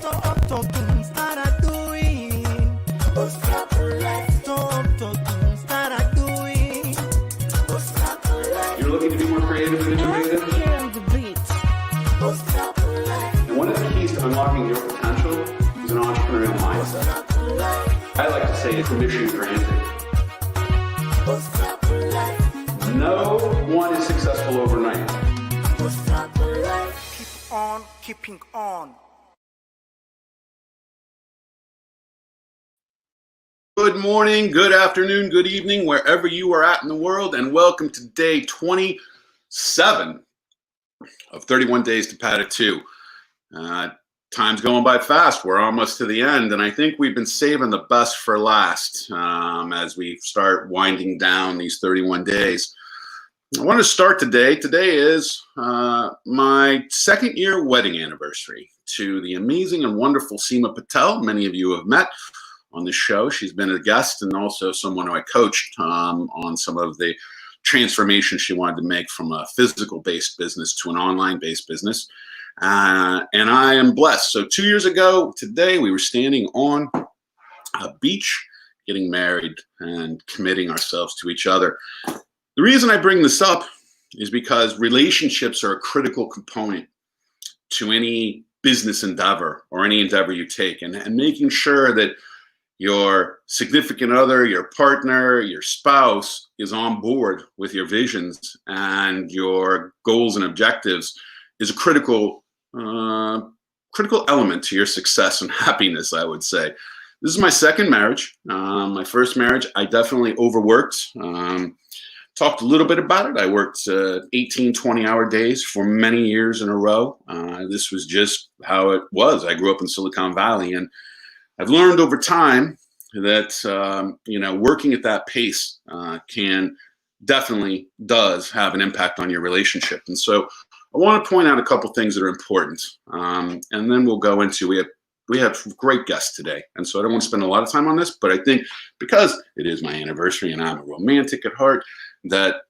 You're looking to be more creative and innovative? And one of the keys to unlocking your potential is an entrepreneurial mindset. I like to say it's permission granted. No one is successful overnight. Keep on keeping on. Good morning, good afternoon, good evening, wherever you are at in the world, and welcome to day 27 of 31 Days to Pad It 2. Time's going by fast. We're almost to the end, and I think we've been saving the best for last as we start winding down these 31 days. I want to start today. Today is my second year wedding anniversary to the amazing and wonderful Seema Patel. Many of you have met on the show. She's been a guest and also someone who I coached on some of the transformation she wanted to make from a physical-based business to an online-based business. And I am blessed. So 2 years ago today, we were standing on a beach, getting married and committing ourselves to each other. The reason I bring this up is because relationships are a critical component to any business endeavor or any endeavor you take, and making sure that your significant other, your partner, your spouse is on board with your visions and your goals and objectives is a critical element to your success and happiness, I would say. This is my second marriage. My first marriage, I definitely overworked. Talked a little bit about it. I worked 18, 20-hour days for many years in a row. This was just how it was. I grew up in Silicon Valley, and I've learned over time that working at that pace definitely does have an impact on your relationship. And so I want to point out a couple things that are important, and then we'll go into we have great guests today. And so I don't want to spend a lot of time on this, but I think because it is my anniversary and I'm a romantic at heart, that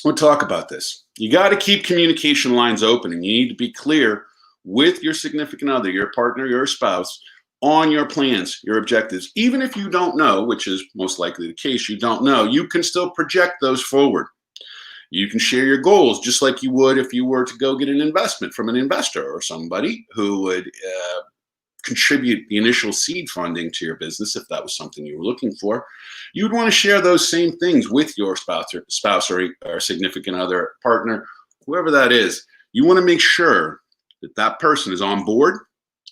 we'll talk about this. You got to keep communication lines open, and you need to be clear with your significant other, your partner, your spouse, on your plans, your objectives. Even if you don't know, which is most likely the case, you don't know, you can still project those forward. You can share your goals just like you would if you were to go get an investment from an investor or somebody who would contribute the initial seed funding to your business if that was something you were looking for. You'd want to share those same things with your spouse or significant other, partner, whoever that is. You want to make sure that that person is on board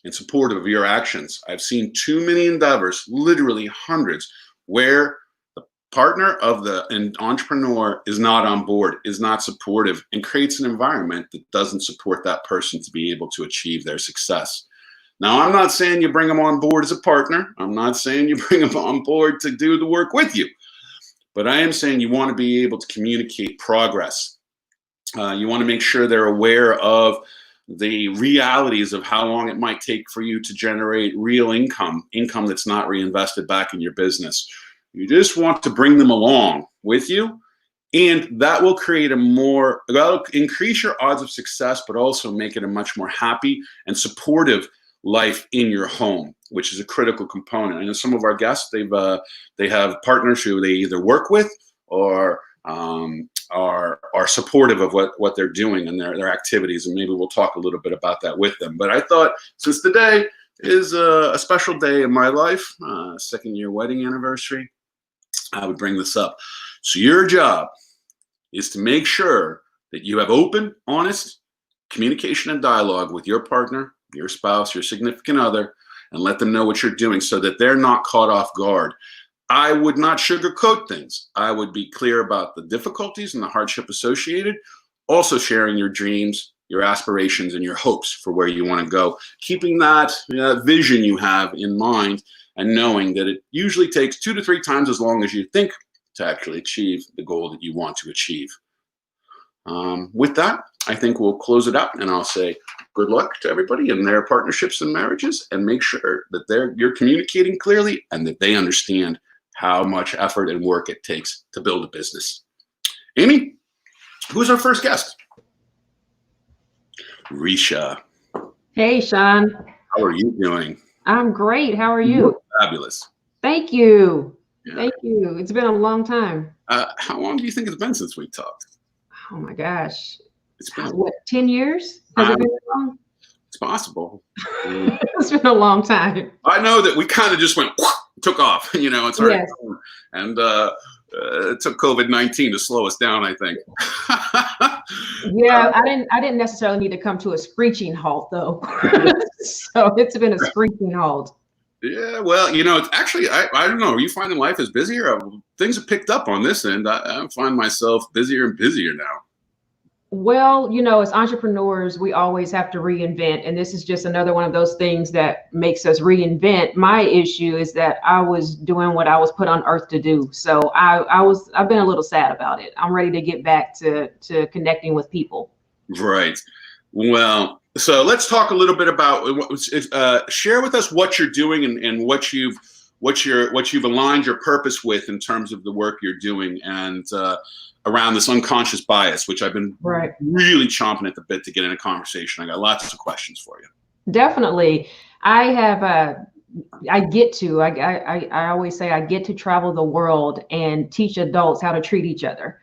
and supportive of your actions. I've seen too many endeavors, literally hundreds, where the partner of an entrepreneur is not on board, is not supportive, and creates an environment that doesn't support that person to be able to achieve their success. Now, I'm not saying you bring them on board as a partner. I'm not saying you bring them on board to do the work with you. But I am saying you want to be able to communicate progress. You want to make sure they're aware of the realities of how long it might take for you to generate real income that's not reinvested back in your business. You just want to bring them along with you, and that will that'll increase your odds of success, but also make it a much more happy and supportive life in your home, which is a critical component. I know some of our guests, they have partners who they either work with or are supportive of what they're doing and their activities, and maybe we'll talk a little bit about that with them. But I thought, since today is a special day in my life, second year wedding anniversary, I would bring this up. So your job is to make sure that you have open, honest communication and dialogue with your partner, your spouse, your significant other, and let them know what you're doing so that they're not caught off guard. I would not sugarcoat things. I would be clear about the difficulties and the hardship associated, also sharing your dreams, your aspirations, and your hopes for where you want to go, keeping that vision you have in mind and knowing that it usually takes 2 to 3 times as long as you think to actually achieve the goal that you want to achieve. With that, I think we'll close it out, and I'll say good luck to everybody in their partnerships and marriages, and make sure that you're communicating clearly and that they understand how much effort and work it takes to build a business. Amy, who's our first guest? Risha. Hey, Sean. How are you doing? I'm great. How are You look you? fabulous. Thank you. Yeah. Thank you. It's been a long time. How long do you think it's been since we talked? Oh my gosh. It's been, What, 10 years? Has um, it been that long? it's possible. Um, It's been a long time. I know that we kind of just went, took off, and started Yes. going. And it took COVID-19 to slow us down, I think. Yeah, I didn't necessarily need to come to a screeching halt though. So it's been a screeching halt. Yeah, well, it's actually, I don't know, are you finding life is busier? Things have picked up on this end. I find myself busier and busier now. Well, as entrepreneurs, we always have to reinvent. And this is just another one of those things that makes us reinvent. My issue is that I was doing what I was put on earth to do. So I've been a little sad about it. I'm ready to get back to connecting with people. Right. Well, so let's talk a little bit about share with us what you're doing and what you've aligned your purpose with in terms of the work you're doing and around this unconscious bias, which I've been really chomping at the bit to get in a conversation. I got lots of questions for you. Definitely. I always say I get to travel the world and teach adults how to treat each other.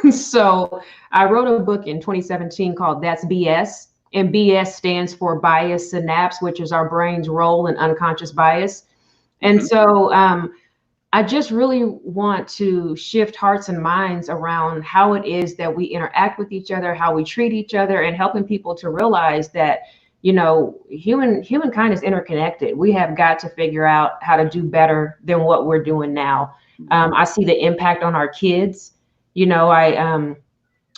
So I wrote a book in 2017 called That's BS. And BS stands for bias synapse, which is our brain's role in unconscious bias. And so I just really want to shift hearts and minds around how it is that we interact with each other, how we treat each other, and helping people to realize that, humankind is interconnected. We have got to figure out how to do better than what we're doing now. I see the impact on our kids.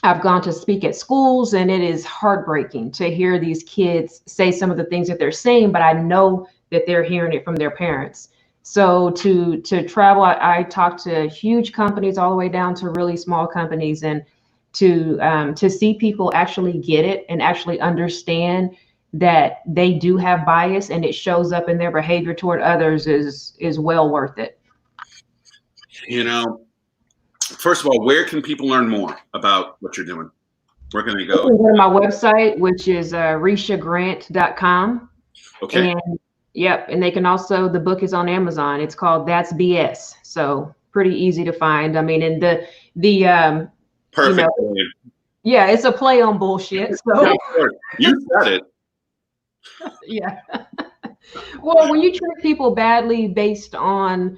I've gone to speak at schools, and it is heartbreaking to hear these kids say some of the things that they're saying, but I know that they're hearing it from their parents. So to travel, I talk to huge companies all the way down to really small companies, and to see people actually get it and actually understand that they do have bias and it shows up in their behavior toward others is well worth it. First of all, where can people learn more about what you're doing? Where can they go? You can go to my website, which is rishagrant.com. Okay. And they can also, the book is on Amazon. It's called That's BS. So pretty easy to find. I mean, and the perfect. Yeah, it's a play on bullshit. So you said it. Yeah. Well, when you treat people badly based on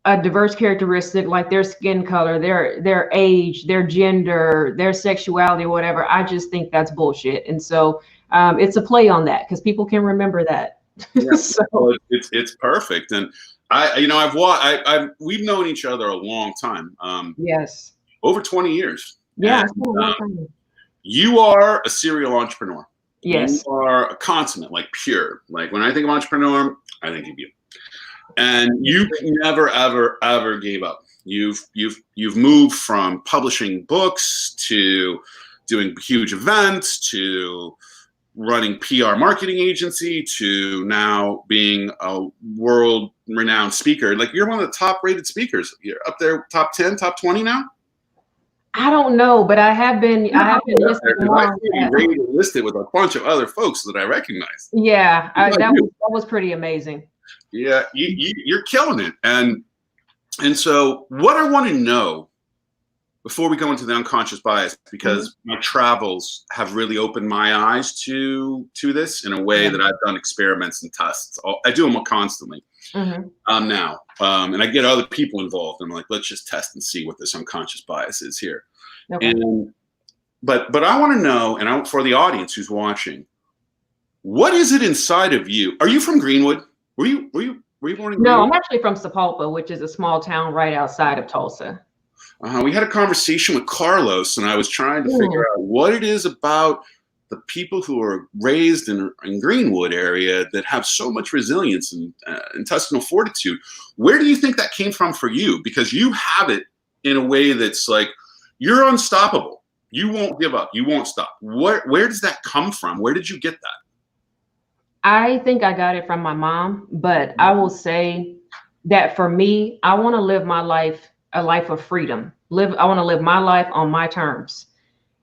a diverse characteristic like their skin color, their age, their gender, their sexuality, or whatever, I just think that's bullshit. And so it's a play on that because people can remember that. Yeah, so it's perfect. And we've known each other a long time. Yes. Over 20 years. Yeah. And, you are a serial entrepreneur. Yes. You are a consummate, like pure. Like when I think of entrepreneur, I think of you. And you never, ever, ever gave up. You've moved from publishing books to doing huge events to running PR marketing agency to now being a world-renowned speaker. Like you're one of the top-rated speakers. You're up there, top 10, top 20 now. I don't know, but I have been listed with a bunch of other folks that I recognize. Yeah, that was pretty amazing. Yeah, you're killing it. And so what I want to know before we go into the unconscious bias, because my travels have really opened my eyes to this in a way that I've done experiments and tests. I do them constantly now. And I get other people involved. And I'm like, let's just test and see what this unconscious bias is here. Okay. But I want to know, and for the audience who's watching, what is it inside of you? Are you from Greenwood? Were you born in Greenwood? No, I'm actually from Sapulpa, which is a small town right outside of Tulsa. We had a conversation with Carlos, and I was trying to figure out what it is about the people who are raised in Greenwood area that have so much resilience and intestinal fortitude. Where do you think that came from for you? Because you have it in a way that's like, you're unstoppable. You won't give up. You won't stop. Where does that come from? Where did you get that? I think I got it from my mom, but I will say that for me, I want to live my life a life of freedom. I want to live my life on my terms.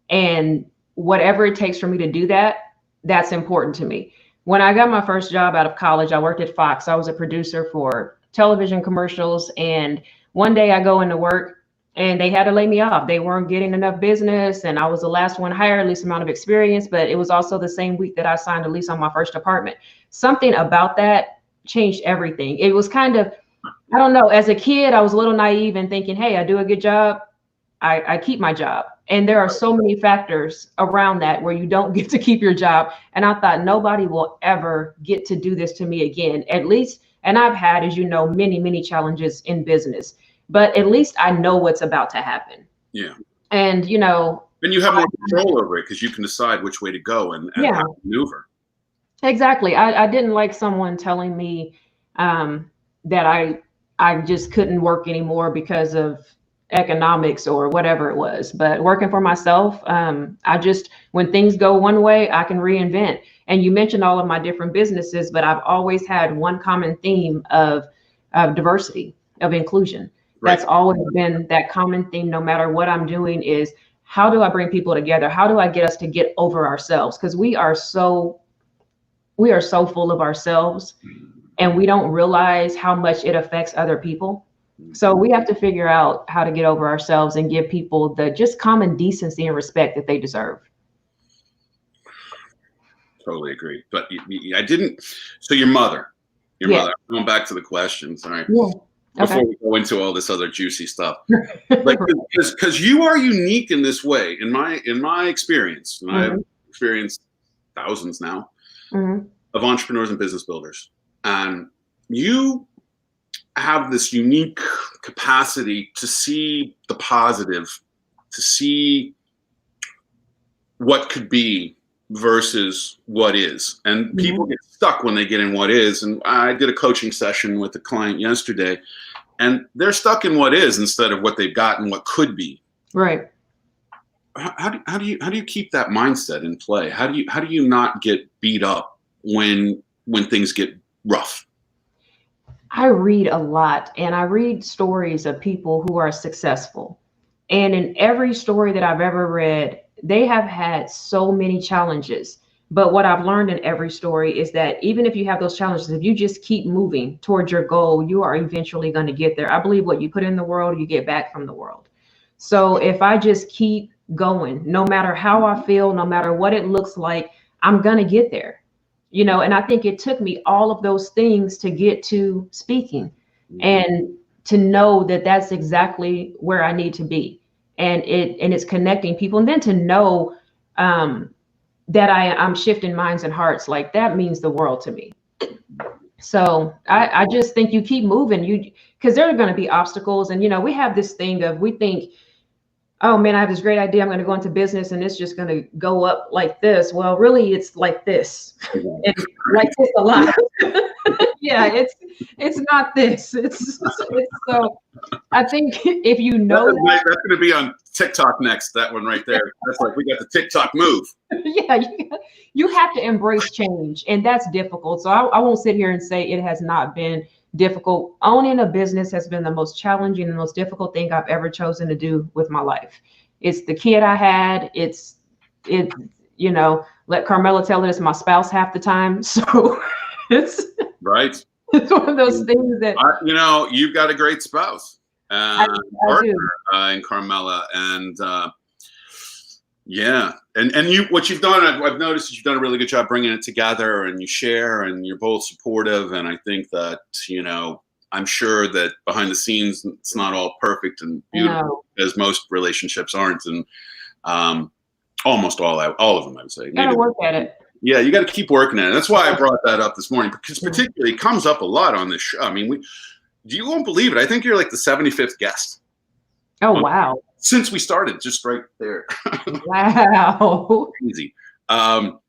And whatever it takes for me to do that, that's important to me. When I got my first job out of college, I worked at Fox. I was a producer for television commercials. And one day I go into work and they had to lay me off. They weren't getting enough business. And I was the last one hired, least amount of experience. But it was also the same week that I signed a lease on my first apartment. Something about that changed everything. It was kind of, I don't know, as a kid, I was a little naive and thinking, hey, I do a good job, I keep my job. And there are so many factors around that where you don't get to keep your job. And I thought nobody will ever get to do this to me again, at least. And I've had, as you know, many, many challenges in business, but at least I know what's about to happen. Yeah. And, you know, and you have more control over it because you can decide which way to go and yeah, how to maneuver. Exactly. I didn't like someone telling me that I just couldn't work anymore because of economics or whatever it was. But working for myself, when things go one way, I can reinvent. And you mentioned all of my different businesses, but I've always had one common theme of diversity, of inclusion. Right. That's always been that common theme, no matter what I'm doing, is how do I bring people together? How do I get us to get over ourselves? Because we are so full of ourselves and we don't realize how much it affects other people. So we have to figure out how to get over ourselves and give people the just common decency and respect that they deserve. Totally agree. But I didn't. So your mother, mother, going back to the questions, all right? Yeah. Before we go into all this other juicy stuff, like, because you are unique in this way, in my experience, and I've experienced thousands now of entrepreneurs and business builders, and you have this unique capacity to see the positive, to see what could be versus what is. And people get stuck when they get in what is. And I did a coaching session with a client yesterday, and they're stuck in what is instead of what they've got and what could be. Right. How do you keep that mindset in play? How do you not get beat up when things get rough? I read a lot, and I read stories of people who are successful. And in every story that I've ever read, they have had so many challenges. But what I've learned in every story is that even if you have those challenges, if you just keep moving towards your goal, you are eventually going to get there. I believe what you put in the world, you get back from the world. So if I just keep going, no matter how I feel, no matter what it looks like, I'm going to get there. You know, and I think it took me all of those things to get to speaking and to know that that's exactly where I need to be. And it's connecting people. And then to know that I'm shifting minds and hearts, like that means the world to me. So I just think you keep moving, because there are going to be obstacles. And, you know, we have this thing of, we think, oh man, I have this great idea, I'm going to go into business and it's just going to go up like this. Well, really, it's like this. It's like this a lot. Yeah, it's not this. It's so I think if you know that's going to be on TikTok next, that one right there. That's like, we got the TikTok move. Yeah, you have to embrace change, and that's difficult. So I won't sit here and say it has not been difficult. Owning a business has been the most challenging and most difficult thing I've ever chosen to do with my life. It's the kid I had. It's you know, let Carmela tell it, it's my spouse half the time. So it's right. It's one of those things that you know, you've got a great spouse, partner in Carmela, and yeah, and you, what you've done, I've noticed that you've done a really good job bringing it together, and you share, and you're both supportive, and I think that, you know, I'm sure that behind the scenes it's not all perfect and beautiful, as most relationships aren't, and almost all of them, I would say. You gotta work at it. Yeah, you got to keep working at it. That's why I brought that up this morning, because particularly it comes up a lot on this show. I mean, you won't believe it. I think you're like the 75th guest. Oh, wow. Since we started, just right there. Wow. Easy. But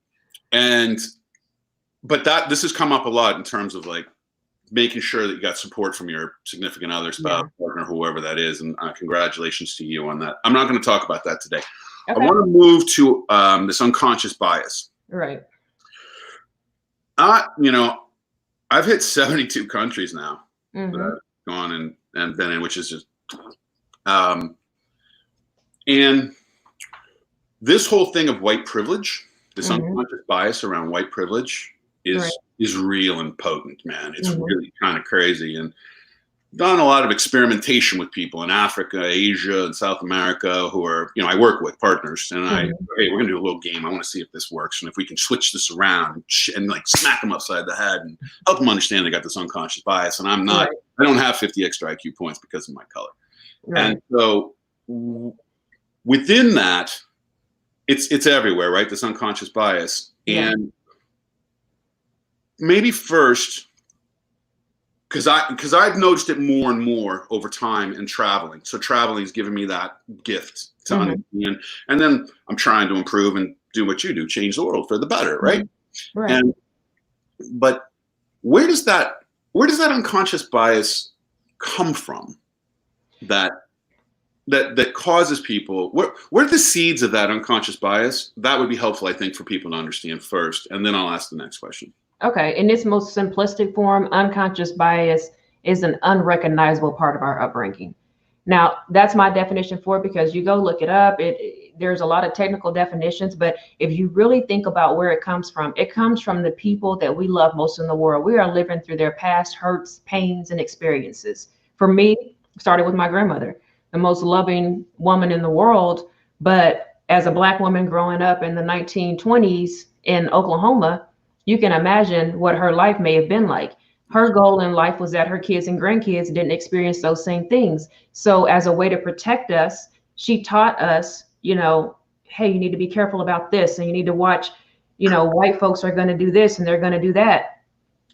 this has come up a lot in terms of like making sure that you got support from your significant other, spouse, partner, whoever that is. And congratulations to you on that. I'm not going to talk about that today. Okay. I want to move to this unconscious bias. Right. You know, I've hit 72 countries now that I've gone and been in, which is just, and this whole thing of white privilege, this unconscious bias around white privilege, Right. is real and potent, man. It's Mhm. really kind of crazy. And done a lot of experimentation with people in Africa, Asia, and South America who are, I work with partners, and Mhm. hey, we're gonna do a little game. I want to see if this works, and if we can switch this around and like smack them upside the head and help them understand they got this unconscious bias. And Right. I don't have 50 extra IQ points because of my color. Right. And so within that, it's everywhere, right? This unconscious bias, Yeah. and maybe first, because I've noticed it more and more over time in traveling. So traveling has given me that gift to Mhm. understand, and then I'm trying to improve and do what you do, change the world for the better, right? Mhm. Right. And but where does that unconscious bias come from? That causes people, where are the seeds of that unconscious bias? That would be helpful, I think, for people to understand first, and then I'll ask the next question. Okay. In its most simplistic form, unconscious bias is an unrecognizable part of our upbringing. Now, that's my definition for it because you go look it up. There's a lot of technical definitions, but if you really think about where it comes from the people that we love most in the world. We are living through their past hurts, pains, and experiences. For me, it started with my grandmother, the most loving woman in the world. But as a Black woman growing up in the 1920s in Oklahoma, you can imagine what her life may have been like. Her goal in life was that her kids and grandkids didn't experience those same things. So, as a way to protect us, she taught us, hey, you need to be careful about this, and you need to watch, white folks are going to do this and they're going to do that.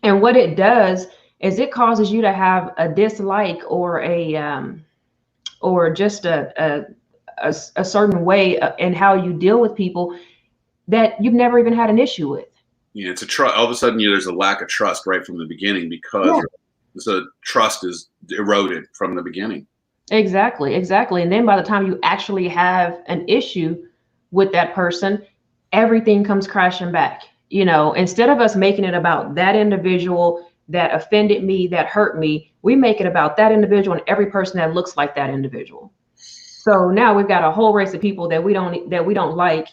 And what it does is it causes you to have a dislike or or just a certain way in how you deal with people that you've never even had an issue with. Yeah, it's a trust. All of a sudden, there's a lack of trust right from the beginning because Yeah. the trust is eroded from the beginning. Exactly, exactly. And then by the time you actually have an issue with that person, everything comes crashing back. Instead of us making it about that individual that offended me, that hurt me, we make it about that individual and every person that looks like that individual. So now we've got a whole race of people that we don't like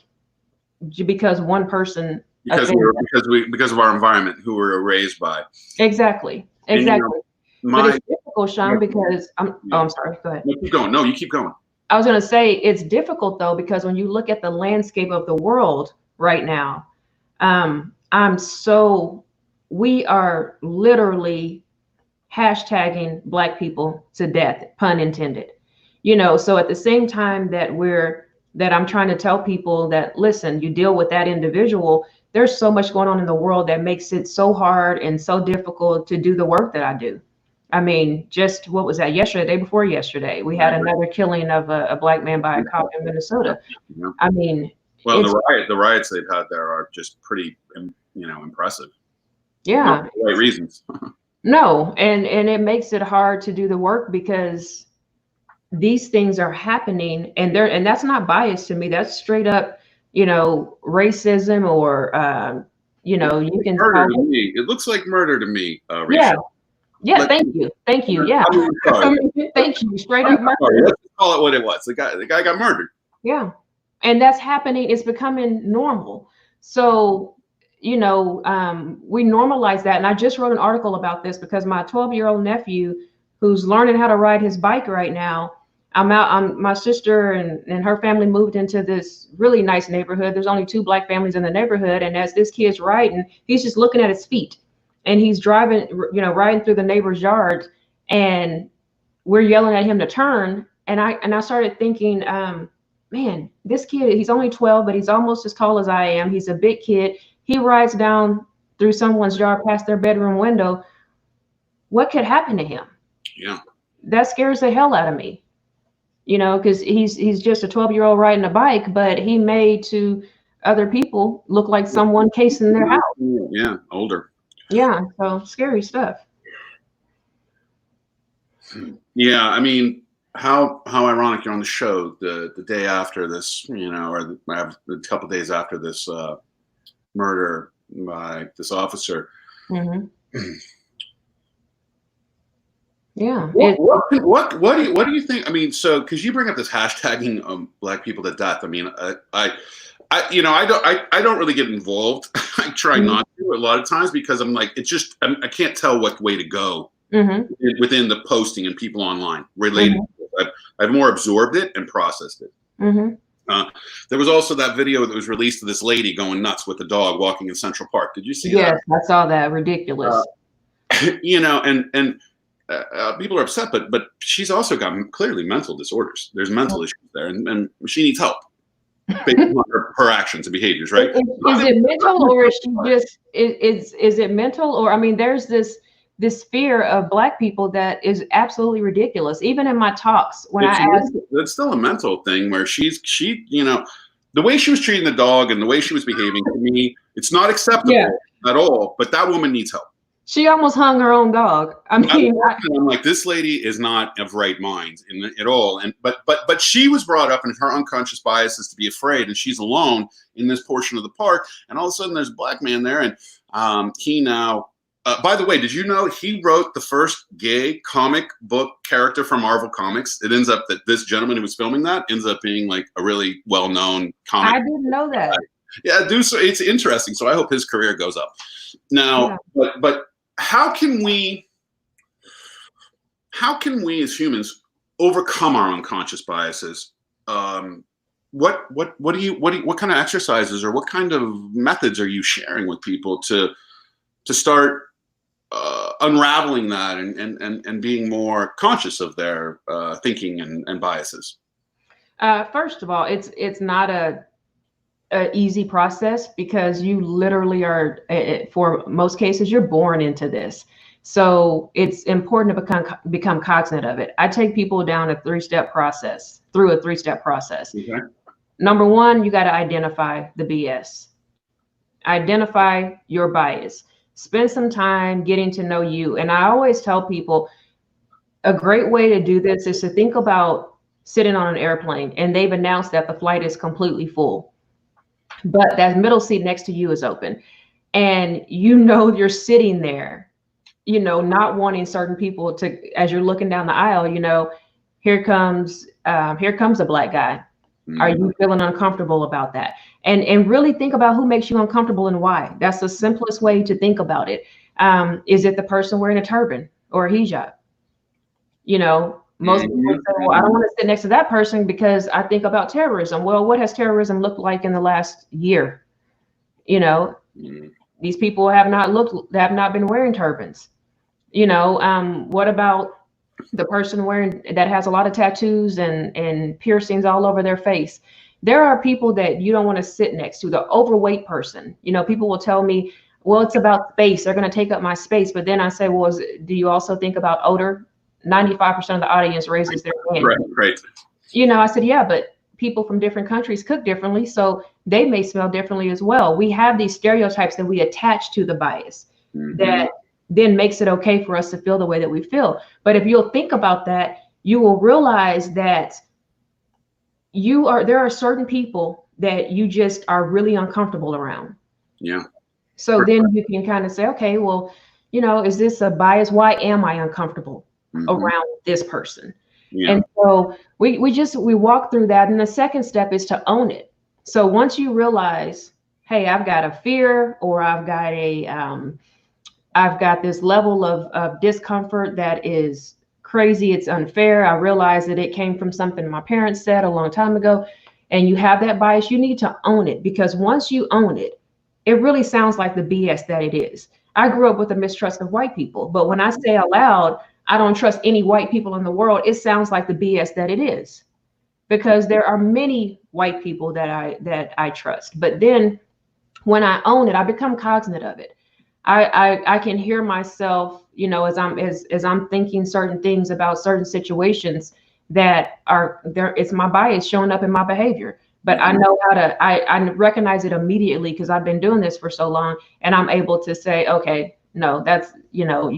because one person offended us. Because of our environment, who we're raised by. Exactly, And exactly. But my it's difficult, Sean, because I'm sorry. Go ahead. no, keep going. No, you keep going. I was going to say it's difficult though, because when you look at the landscape of the world right now, I'm so, we are literally hashtagging Black people to death, pun intended. So at the same time that I'm trying to tell people that, listen, you deal with that individual, there's so much going on in the world that makes it so hard and so difficult to do the work that I do. I mean, just what was that? Yesterday, the day before yesterday, we had another killing of a Black man by a cop in Minnesota. Yeah. I mean, Well, it's, the riots they've had there are just pretty, impressive. yeah, Not for the right reasons. no, and it makes it hard to do the work because these things are happening, and that's not bias to me. That's straight up, racism, or you can Murder call to it, me. It looks like murder to me, yeah, Risha. yeah. Let- Thank you, yeah. I mean, I'm sorry. Thank you, straight I'm up sorry. murder. Let's just call it what it was. The guy got murdered. Yeah. And that's happening. It's becoming normal. So, we normalize that. And I just wrote an article about this because my 12-year-old nephew, who's learning how to ride his bike right now, my sister and her family moved into this really nice neighborhood. There's only 2 Black families in the neighborhood. And as this kid's riding, he's just looking at his feet and he's driving, riding through the neighbor's yard, and we're yelling at him to turn. And I started thinking, man, this kid, he's only 12, but he's almost as tall as I am. He's a big kid. He rides down through someone's yard past their bedroom window. What could happen to him? Yeah. That scares the hell out of me, because he's just a 12-year-old riding a bike, but he made to other people look like someone casing their house. Yeah, older. Yeah, so scary stuff. Yeah, I mean, how ironic you're on the show the day after this, or a couple days after this murder by this officer. Mm-hmm. Yeah. What do you think? I mean, so because you bring up this hashtagging Black people to death. I mean, I don't really get involved. I try not to a lot of times because I'm like, it's just I can't tell what way to go within the posting and people online related. I've more absorbed it and processed it. There was also that video that was released of this lady going nuts with the dog walking in Central Park. Did you see that? Yes, I saw that. Ridiculous. You know, and people are upset, but she's also got clearly mental disorders. There's mental issues there, and she needs help based on her actions and behaviors, right? Is it mental, or is she just is it mental, or I mean, there's this fear of Black people that is absolutely ridiculous. Even in my talks, when I ask, it's still a mental thing where she, you know, the way she was treating the dog and the way she was behaving, to me, it's not acceptable at all. But that woman needs help. She almost hung her own dog. I mean, I'm like, this lady is not of right mind at all. And but she was brought up in her unconscious bias is to be afraid, and she's alone in this portion of the park. And all of a sudden, there's a Black man there, and he now. By the way, did you know he wrote the first gay comic book character from Marvel Comics? It ends up that this gentleman who was filming that ends up being like a really well-known comic. I didn't know that. Yeah, so it's interesting. So I hope his career goes up. Now, but how can we as humans overcome our unconscious biases? What kind of exercises or what kind of methods are you sharing with people to start unraveling that and being more conscious of their thinking and biases? First of all, it's not a easy process because you literally are, for most cases, you're born into this. So it's important to become cognizant of it. I take people down a three-step process. Okay. Number one, you got to identify the BS. Identify your bias. Spend some time getting to know you. And I always tell people a great way to do this is to think about sitting on an airplane and they've announced that the flight is completely full, but that middle seat next to you is open. And you know you're sitting there, you know, not wanting certain people to, as you're looking down the aisle, you know, here comes a Black guy. Are you feeling uncomfortable about that? And really think about who makes you uncomfortable and why. That's the simplest way to think about it. Is it the person wearing a turban or a hijab? You know, most people say, well, I don't want to sit next to that person because I think about terrorism. Well, what has terrorism looked like in the last year? You know, these people have not been wearing turbans. You know, what about the person that has a lot of tattoos and piercings all over their face? There are people that you don't want to sit next to. The overweight person, you know, people will tell me, well, it's about space. They're going to take up my space. But then I say, well, do you also think about odor? 95% of the audience raises their hand. Right. You know, I said, yeah, but people from different countries cook differently, so they may smell differently as well. We have these stereotypes that we attach to the bias that then makes it okay for us to feel the way that we feel. But if you'll think about that, you will realize that there are certain people that you just are really uncomfortable around. Yeah. So then you can kind of say, okay, well, you know, is this a bias? Why am I uncomfortable around this person? Yeah. And so we walk through that. And the second step is to own it. So once you realize, hey, I've got a fear, or I've got this level of discomfort that is crazy, it's unfair. I realize that it came from something my parents said a long time ago, and you have that bias, you need to own it, because once you own it, it really sounds like the BS that it is. I grew up with a mistrust of white people, but when I say out loud, I don't trust any white people in the world, it sounds like the BS that it is, because there are many white people that I trust. But then when I own it, I become cognizant of it. I can hear myself, you know, as I'm thinking certain things about certain situations that are there. It's my bias showing up in my behavior, but I know I recognize it immediately because I've been doing this for so long, and I'm able to say, okay, no, that's, you know,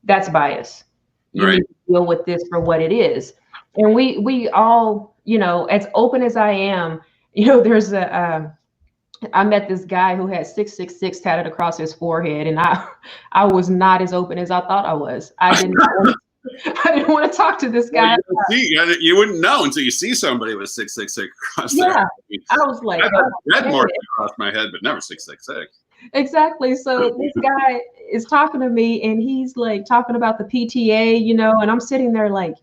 that's bias. You need to deal with this for what it is. And we all, you know, as open as I am, you know, there's I met this guy who had 666 tatted across his forehead, and I was not as open as I thought I was. I didn't I didn't want to talk to this guy. Well, you wouldn't know until you see somebody with 666 across their head. I was like, that mark across my head, but never 666. Exactly. So this guy is talking to me and he's like talking about the PTA, you know, and I'm sitting there like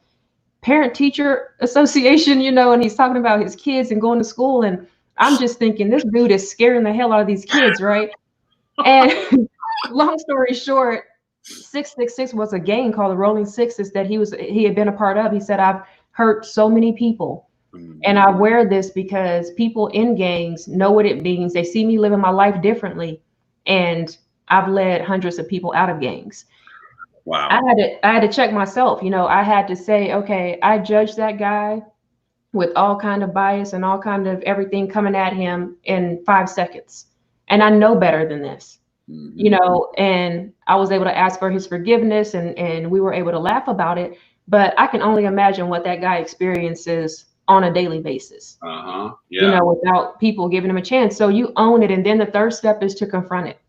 parent teacher association, you know, and he's talking about his kids and going to school. And I'm just thinking this dude is scaring the hell out of these kids. Right. And long story short, 666 was a gang called the Rolling Sixes that he had been a part of. He said, I've hurt so many people. And I wear this because people in gangs know what it means. They see me living my life differently. And I've led hundreds of people out of gangs. Wow. I had to check myself. You know, I had to say, okay, I judged that guy with all kind of bias and all kind of everything coming at him in 5 seconds. And I know better than this. You know, and I was able to ask for his forgiveness and we were able to laugh about it. But I can only imagine what that guy experiences on a daily basis, you know, without people giving him a chance. So you own it. And then the third step is to confront it.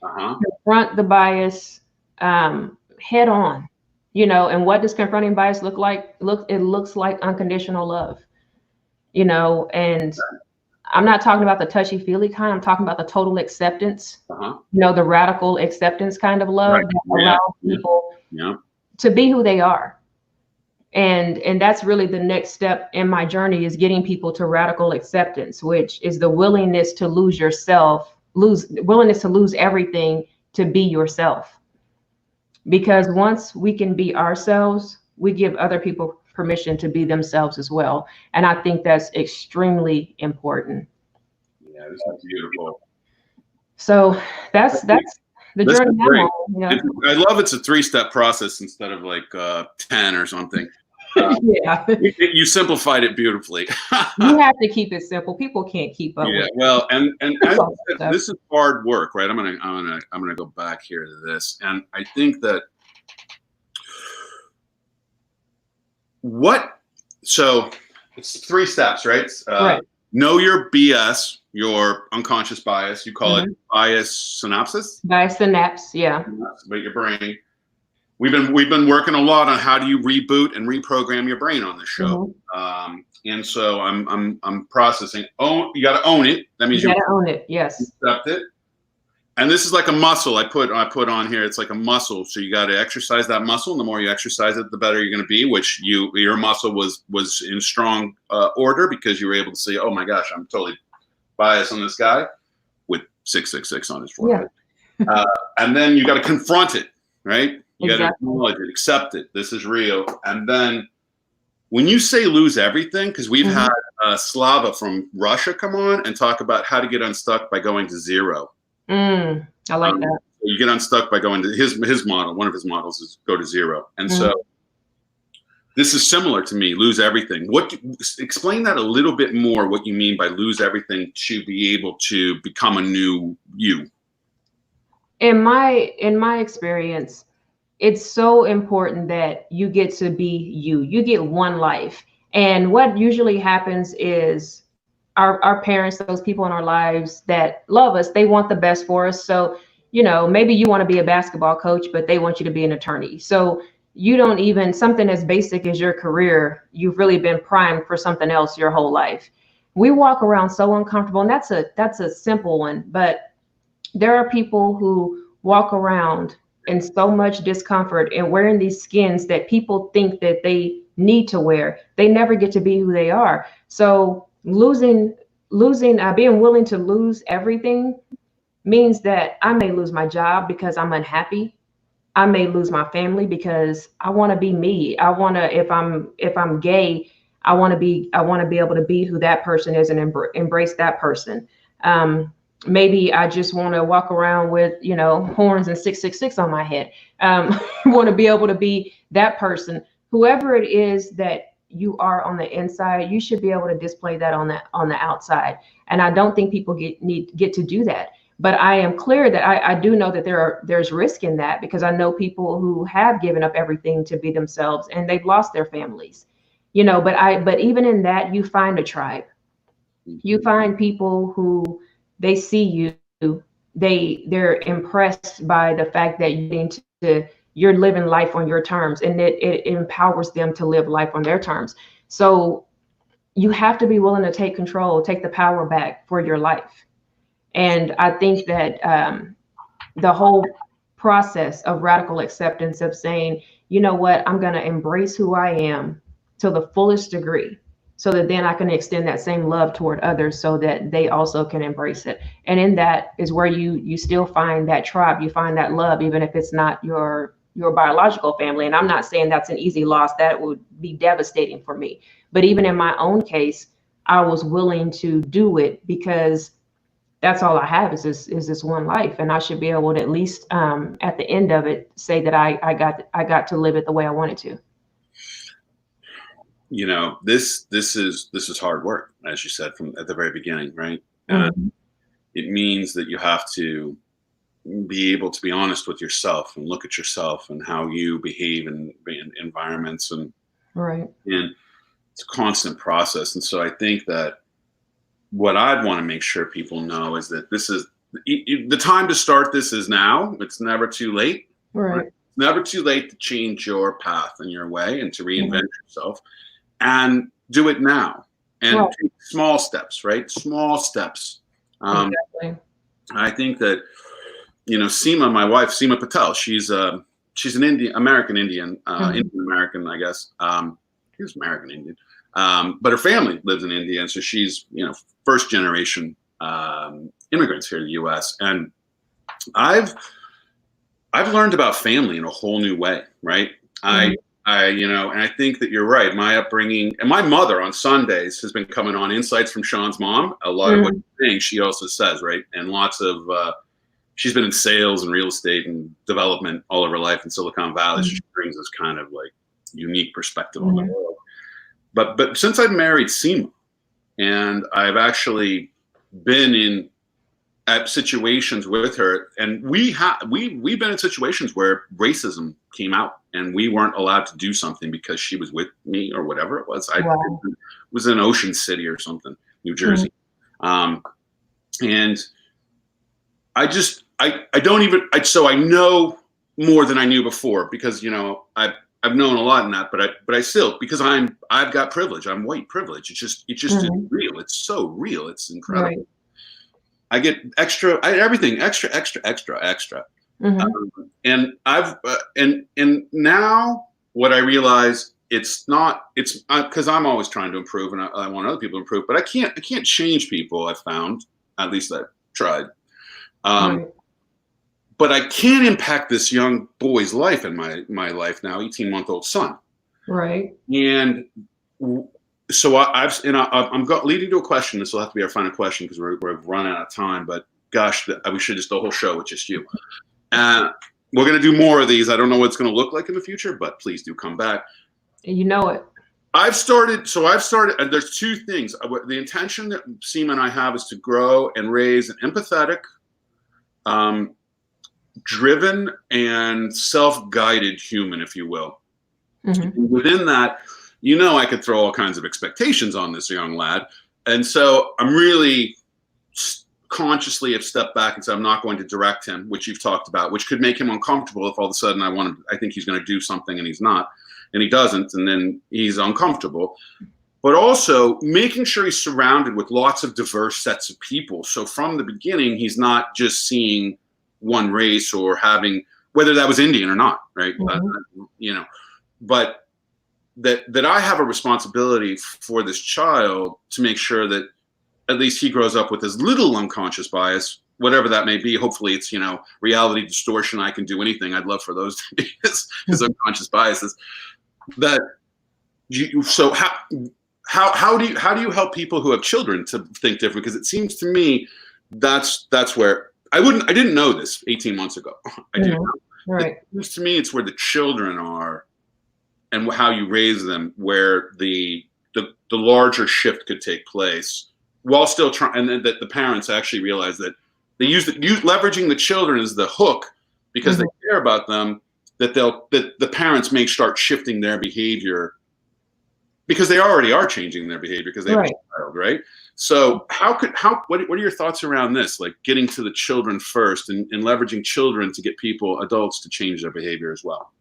Confront the bias head on, you know, and what does confronting bias look like? It looks like unconditional love, you know, and I'm not talking about the touchy-feely kind. I'm talking about the total acceptance, you know, the radical acceptance kind of love that allows people to be who they are. And that's really the next step in my journey, is getting people to radical acceptance, which is the willingness to lose yourself, willingness to lose everything to be yourself. Because once we can be ourselves, we give other people permission to be themselves as well. And I think that's extremely important. Yeah, this is beautiful. So that's the journey I'm on, you know? I love it's a 3-step process instead of like 10 or something. You simplified it beautifully. You have to keep it simple. People can't keep up. Yeah, well, and this is hard work, right? I'm gonna go back here to this, and I think that so it's 3 steps, right? Right. Know your BS, your unconscious bias. You call it bias synapses. Bias synapse, yeah. About your brain. We've been working a lot on how do you reboot and reprogram your brain on this show. And so I'm processing. You got to own it. That means you got to own it. Yes. Accept it. And this is like a muscle I put on here. It's like a muscle. So you got to exercise that muscle. And the more you exercise it, the better you're going to be, which your muscle was in strong order because you were able to say, oh my gosh, I'm totally biased on this guy with 666 on his forehead. Yeah. And then you got to confront it, right? You got to acknowledge it, accept it. This is real. And then when you say lose everything, because we've had Slava from Russia come on and talk about how to get unstuck by going to 0. I like that. You get unstuck by going to his model. One of his models is go to 0. And so this is similar to me, lose everything. Explain that a little bit more, what you mean by lose everything to be able to become a new you. In my experience, it's so important that you get to be you. You get one life. And what usually happens is our parents, those people in our lives that love us, they want the best for us. So, you know, maybe you want to be a basketball coach, but they want you to be an attorney. So you don't even, something as basic as your career, you've really been primed for something else your whole life. We walk around so uncomfortable, and that's a simple one, but there are people who walk around in so much discomfort and wearing these skins that people think that they need to wear. They never get to be who they are. So being willing to lose everything means that I may lose my job because I'm unhappy. I may lose my family because I want to be me. I want to, if I'm gay, I want to be able to be who that person is and embrace that person. Maybe I just want to walk around with, you know, horns and 666 on my head. Want to be able to be that person. Whoever it is that you are on the inside, you should be able to display that on the outside. And I don't think people get to do that. But I am clear that I do know that there's risk in that, because I know people who have given up everything to be themselves and they've lost their families, you know. But even in that, you find a tribe. You find people who they see you, they're impressed by the fact that you need to you're living life on your terms, and it empowers them to live life on their terms. So you have to be willing to take control, take the power back for your life. And I think that the whole process of radical acceptance, of saying, you know what, I'm going to embrace who I am to the fullest degree, so that then I can extend that same love toward others so that they also can embrace it. And in that is where you still find that tribe, you find that love, even if it's not your biological family. And I'm not saying that's an easy loss, that would be devastating for me. But even in my own case, I was willing to do it because that's all I have is this one life, and I should be able to at least at the end of it say that I got to live it the way I wanted to. You know, this is hard work, as you said from at the very beginning, right? And it means that you have to be able to be honest with yourself and look at yourself and how you behave in environments, and it's a constant process. And so I think that what I'd want to make sure people know is that this is the time to start. This is now. It's never too late. Right? It's never too late to change your path and your way and to reinvent yourself, and do it now, and take small steps, right? Small steps. Exactly. I think that, you know, Seema, my wife, Seema Patel, she's an American Indian, Indian American, I guess. She's American Indian. But her family lives in India, and so she's, you know, first generation immigrants here in the U.S. And I've learned about family in a whole new way, right? You know, and I think that you're right. My upbringing, and my mother on Sundays has been coming on Insights from Sean's mom. A lot of what you're saying, she also says, right? And lots of, she's been in sales and real estate and development all of her life in Silicon Valley. So she brings this kind of like unique perspective on the world. But since I've married Seema, and I've actually been at situations with her, and we've been in situations where racism came out, and we weren't allowed to do something because she was with me or whatever it was. I was in Ocean City or something, New Jersey, and I don't even. So I know more than I knew before, because, you know, I've known a lot in that, but I still, because I've got privilege. I'm white privilege. It's just is real. It's so real. It's incredible. Right. I get everything extra. And and now what I realize, it's because I'm always trying to improve, and I want other people to improve, but I can't change people. I've found, at least I've tried. But I can impact this young boy's life and my life now, 18-month-old son. Right. And so I'm leading to a question. This will have to be our final question because we've run out of time. But gosh, we should just the whole show with just you. We're going to do more of these. I don't know what it's going to look like in the future, but please do come back. You know it. I've started, and there's two things. The intention that Seema and I have is to grow and raise an empathetic, driven, and self-guided human, if you will. Within that, you know, I could throw all kinds of expectations on this young lad. And so I'm really consciously have stepped back and said, I'm not going to direct him, which you've talked about, which could make him uncomfortable if all of a sudden I think he's going to do something and he's not, and he doesn't, and then he's uncomfortable. But also making sure he's surrounded with lots of diverse sets of people. So from the beginning, he's not just seeing one race or having, whether that was Indian or not, right? You know, but that I have a responsibility for this child to make sure that at least he grows up with as little unconscious bias, whatever that may be. Hopefully it's, you know, reality distortion. I can do anything. I'd love for those to be his unconscious biases. So how do you help people who have children to think different? Because it seems to me that's where I didn't know this 18 months ago. I didn't know. Right. It seems to me it's where the children are and how you raise them, where the larger shift could take place, while still trying, and then that the parents actually realize that they leveraging the children as the hook because they care about them, that the parents may start shifting their behavior because they already are changing their behavior because they have a child, right? So what are your thoughts around this? Like getting to the children first and leveraging children to get adults to change their behavior as well.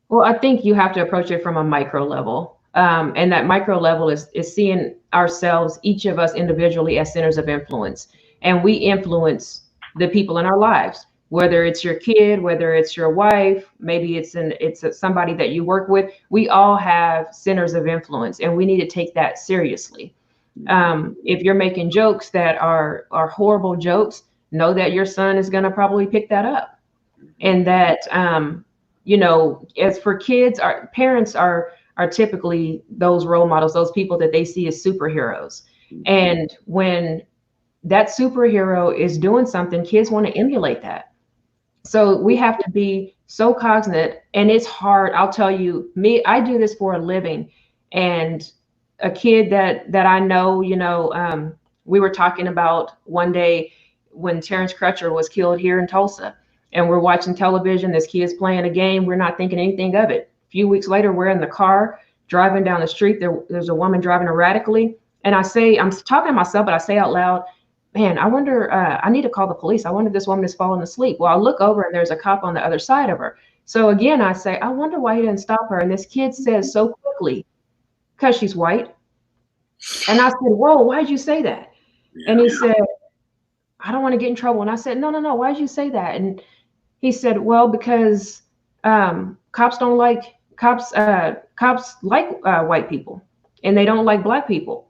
Well, I think you have to approach it from a micro level. And that micro level is seeing ourselves, each of us individually, as centers of influence. And we influence the people in our lives, whether it's your kid, whether it's your wife, maybe it's somebody that you work with. We all have centers of influence, and we need to take that seriously. If you're making jokes that are horrible jokes, know that your son is going to probably pick that up. And that, as for kids, our parents are typically those role models, those people that they see as superheroes. And when that superhero is doing something, kids want to emulate that. So we have to be so cognizant, and it's hard. I'll tell you, I do this for a living, and a kid that I know, we were talking about one day when Terrence Crutcher was killed here in Tulsa, and we're watching television. This kid's playing a game. We're not thinking anything of it. A few weeks later, we're in the car driving down the street. There's a woman driving erratically. And I'm talking to myself, but I say out loud, man, I wonder, I need to call the police. I wonder if this woman is falling asleep. Well, I look over and there's a cop on the other side of her. So again, I say, I wonder why he didn't stop her. And this kid says so quickly, because she's white. And I said, whoa, why'd you say that? And he said, I don't want to get in trouble. And I said, no, why'd you say that? And he said, well, because cops like white people, and they don't like black people.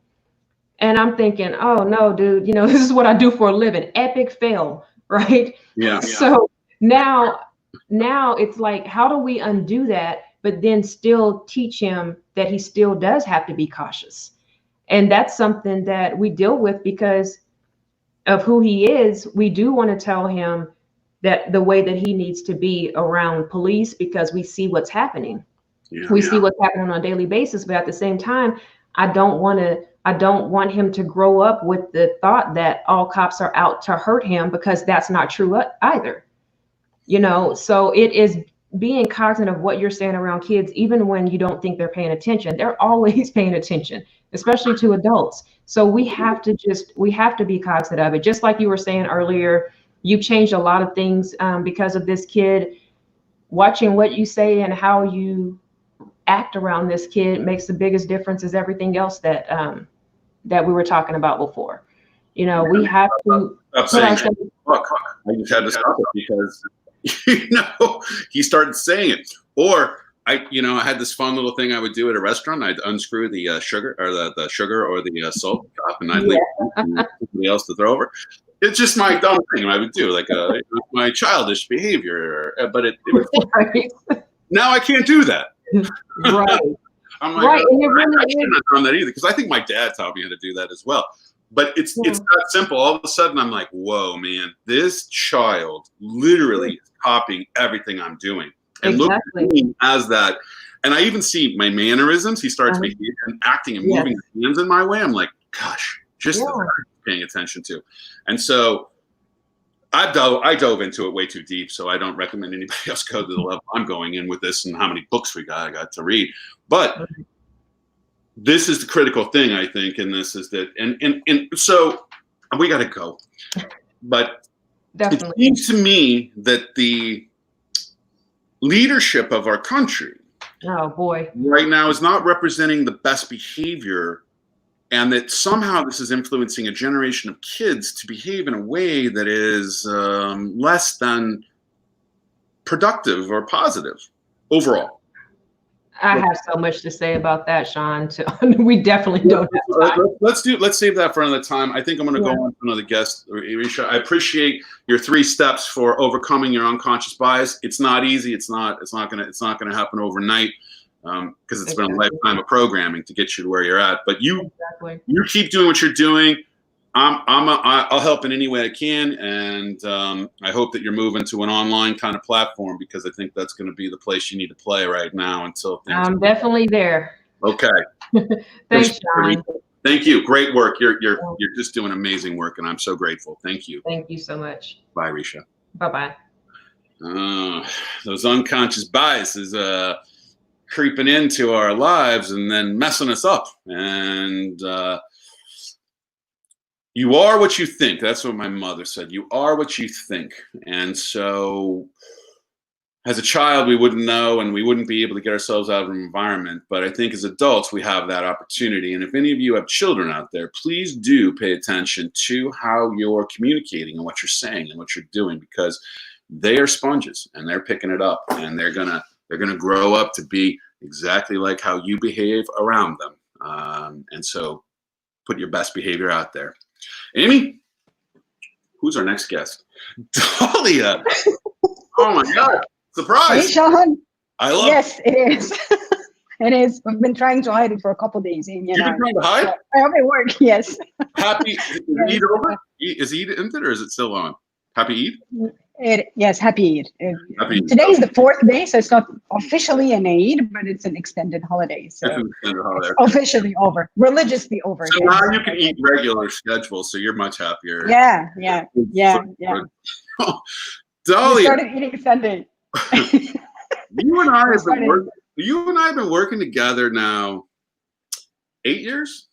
And I'm thinking, oh no, dude, this is what I do for a living. Epic fail, right? Yeah. So now it's like, how do we undo that, but then still teach him that he still does have to be cautious? And that's something that we deal with because of who he is. We do want to tell him that the way that he needs to be around police, because we see what's happening. We see what's happening on a daily basis, but at the same time, I don't want him to grow up with the thought that all cops are out to hurt him, because that's not true either. So it is being cognizant of what you're saying around kids, even when you don't think they're paying attention. They're always paying attention, especially to adults. So we have to be cognizant of it. Just like you were saying earlier, you changed a lot of things because of this kid. Watching what you say and how you act around this kid makes the biggest difference as everything else that we were talking about before. We have to put ourselves. Look, I just had to stop it because he started saying it. Or I had this fun little thing I would do at a restaurant. I'd unscrew the sugar or the sugar or the salt cup, and I'd leave somebody else to throw over. It's just my dumb thing I would do, like my childish behavior. But it was now I can't do that. Right. I'm like, I shouldn't have done that either, because I think my dad taught me how to do that as well. But it's that simple. All of a sudden, I'm like, whoa, man, this child literally is copying everything I'm doing. And look at me as that. And I even see my mannerisms. He starts behaving and acting and moving his hands in my way. I'm like, gosh, just paying attention to. And so I dove into it way too deep, so I don't recommend anybody else go to the level I'm going in with this and how many books I got to read. But this is the critical thing, I think, in this is that, and so we got to go. But definitely, it seems to me that the leadership of our country, right now is not representing the best behavior. And that somehow this is influencing a generation of kids to behave in a way that is less than productive or positive overall. I have so much to say about that, Sean. We definitely don't have time. Let's save that for another time. I think I'm going to go on to another guest. Risha, I appreciate your 3 steps for overcoming your unconscious bias. It's not easy. It's not going to happen overnight. Because it's been a lifetime of programming to get you to where you're at. But you keep doing what you're doing. I'll help in any way I can, and I hope that you're moving to an online kind of platform, because I think that's going to be the place you need to play right now until things. I'm definitely there. Okay. Thanks, Sean. Thank you. Great work. You're just doing amazing work, and I'm so grateful. Thank you. Thank you so much. Bye, Risha. Bye-bye. Those unconscious biases creeping into our lives and then messing us up. And You are what you think. That's what my mother said. You are what you think. And so as a child, we wouldn't know and we wouldn't be able to get ourselves out of an environment. But I think as adults, we have that opportunity. And if any of you have children out there, please do pay attention to how you're communicating and what you're saying and what you're doing, because they are sponges and they're picking it up, and they're gonna grow up to be exactly like how you behave around them. And so put your best behavior out there. Amy, who's our next guest? Dahlia. Oh my God. Surprise! Hey, Sean. I love. Yes, it is. It is. We've been trying to hide it for a couple of days. You've been trying to hide? I hope it worked. Yes. Happy Eid over? Is Eid ended or is it still on? Happy Eid? Yes, happy Eid. Happy Eid. Today is the 4th day, so it's not officially an Eid, but it's an extended holiday. So It's an extended holiday. It's officially over, religiously over. So now you can eat regular schedule, so you're much happier. Yeah. Dahlia, We started eating Sunday. you and I have been working together now 8 years?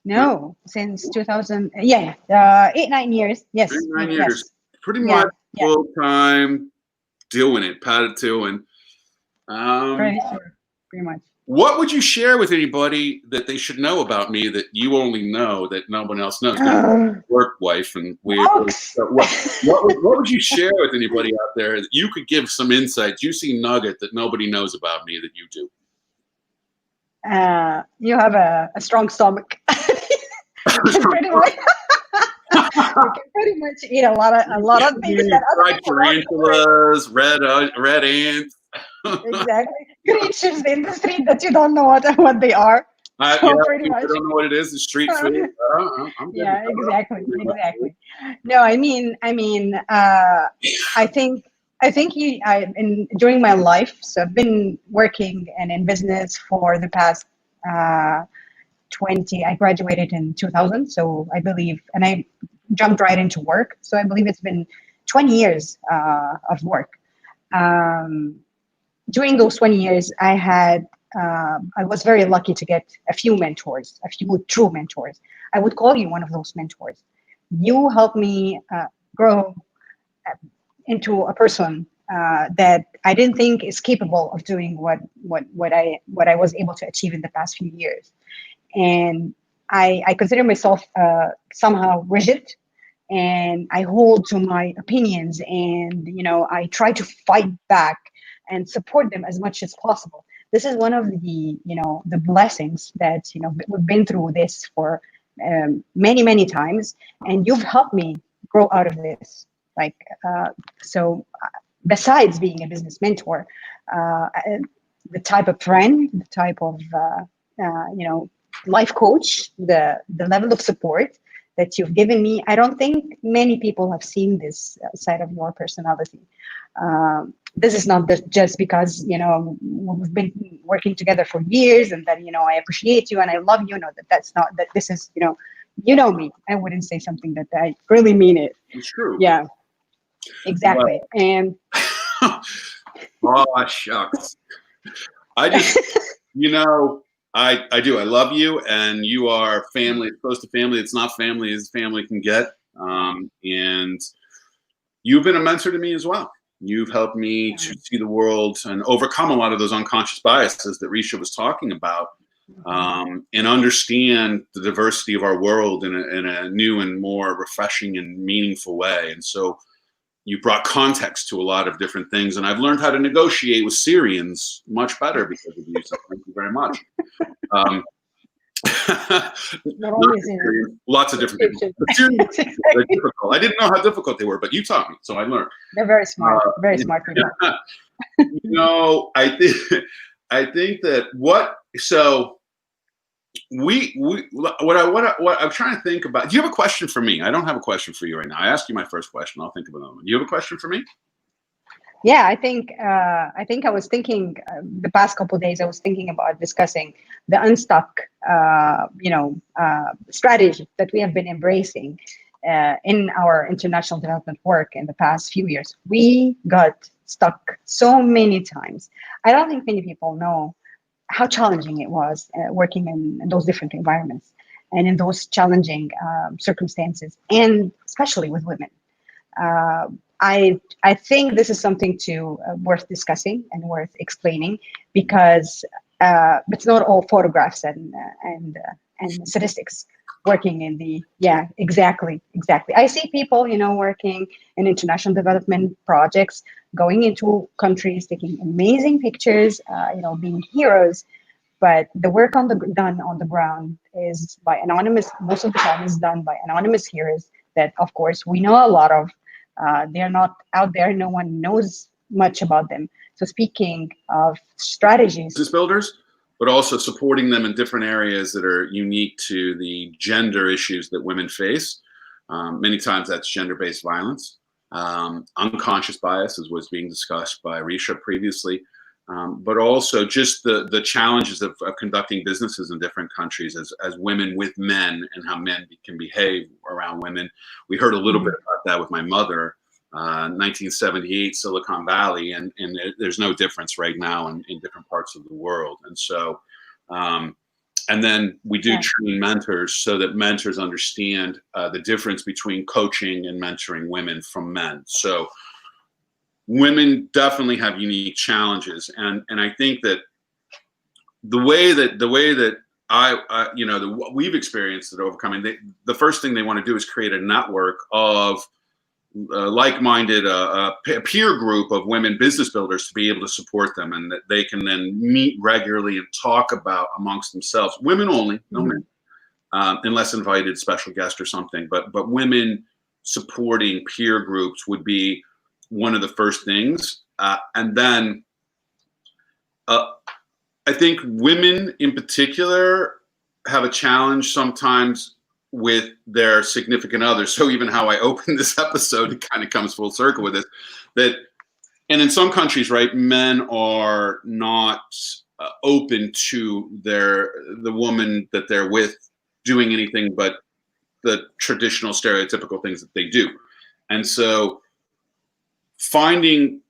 No, since 2000. 8-9 years. Yes. 9 years. Yes. Pretty much full time doing it, patted to and Pretty much. What would you share with anybody that they should know about me that you only know that no one else knows? Work wife and what would you share with anybody out there that you could give some insight, juicy nugget that nobody knows about me that you do? You have a strong stomach. You can pretty much eat a lot of things that other fried tarantulas, red ants. Exactly. Creatures in the street that you don't know what they are. Pretty much. I don't know what it is. The street food. Yeah, exactly. No, I mean, I think during my life, so I've been working and in business for the past 20. I graduated in 2000, so I believe, and I jumped right into work. So I believe it's been 20 years of work. During those 20 years, I was very lucky to get a few mentors, a few true mentors. I would call you one of those mentors. You helped me grow into a person that I didn't think is capable of doing what I was able to achieve in the past few years. And I consider myself somehow rigid, and I hold to my opinions, and I try to fight back and support them as much as possible. This is one of the the blessings that we've been through this for many times, and you've helped me grow out of this. So besides being a business mentor, the type of friend, the type of life coach, the level of support that you've given me, I don't think many people have seen this side of your personality. This is not just because we've been working together for years, and that I appreciate you and I love you. No, that's not that. This is me. I wouldn't say something that I really mean it. It's true. Yeah, exactly. Well, and oh shucks, I just I do. I love you, and you are family. It's close to family. It's not family as family can get. And you've been a mentor to me as well. You've helped me to see the world and overcome a lot of those unconscious biases that Risha was talking about, and understand the diversity of our world in a new and more refreshing and meaningful way. And so you brought context to a lot of different things, and I've learned how to negotiate with Syrians much better because of you. So thank you very much. Lots of different people. They're difficult. I didn't know how difficult they were, but you taught me, so I learned. They're very smart. Very smart people. I think that what I'm trying to think about. Do you have a question for me? I don't have a question for you right now. I asked you my first question. I'll think of another one. Do you have a question for me? Yeah, I think I was thinking the past couple of days. I was thinking about discussing the unstuck, strategy that we have been embracing in our international development work in the past few years. We got stuck so many times. I don't think many people know how challenging it was working in those different environments. and in those challenging circumstances, and especially with women. I think this is something to worth discussing and worth explaining, because it's not all photographs and statistics working in the, yeah, exactly. I see people, working in international development projects, going into countries, taking amazing pictures, being heroes. But the work done on the ground is by anonymous, most of the time is done by anonymous heroes that, of course, we know a lot of. They're not out there. No one knows much about them. So speaking of strategies. Business builders, but also supporting them in different areas that are unique to the gender issues that women face. Many times that's gender-based violence. Unconscious bias, as was being discussed by Risha previously. But also just the challenges of conducting businesses in different countries as women with men, and how men can behave around women. We heard a little bit about that with my mother, 1978 Silicon Valley, and there's no difference right now in different parts of the world. And so, and then we do train mentors so that mentors understand the difference between coaching and mentoring women from men. So women definitely have unique challenges, and I think that the way that what we've experienced at overcoming, the first thing they want to do is create a network of like-minded a peer group of women business builders to be able to support them, and that they can then meet regularly and talk about amongst themselves. Women only, no men, unless invited special guest or something. But women supporting peer groups would be one of the first things. And then I think women in particular have a challenge sometimes with their significant others. So even how I opened this episode, it kind of comes full circle with this, and in some countries, right, men are not open to the woman that they're with doing anything but the traditional stereotypical things that they do. And so finding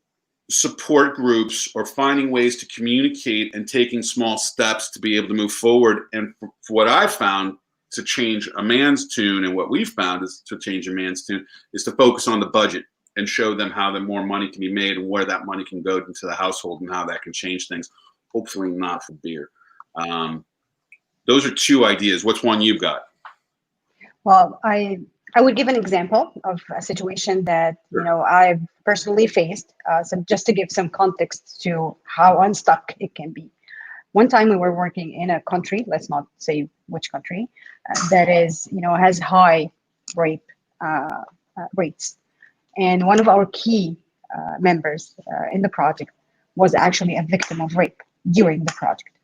support groups or finding ways to communicate and taking small steps to be able to move forward. And for what I've found to change a man's tune, and what we've found is to change a man's tune, is to focus on the budget and show them how the more money can be made and where that money can go into the household and how that can change things. Hopefully not for beer. Those are two ideas. What's one you've got? Well, I would give an example of a situation that I've personally faced. So just to give some context to how unstuck it can be. One time we were working in a country, let's not say which country, that is has high rape rates, and one of our key members in the project was actually a victim of rape during the project.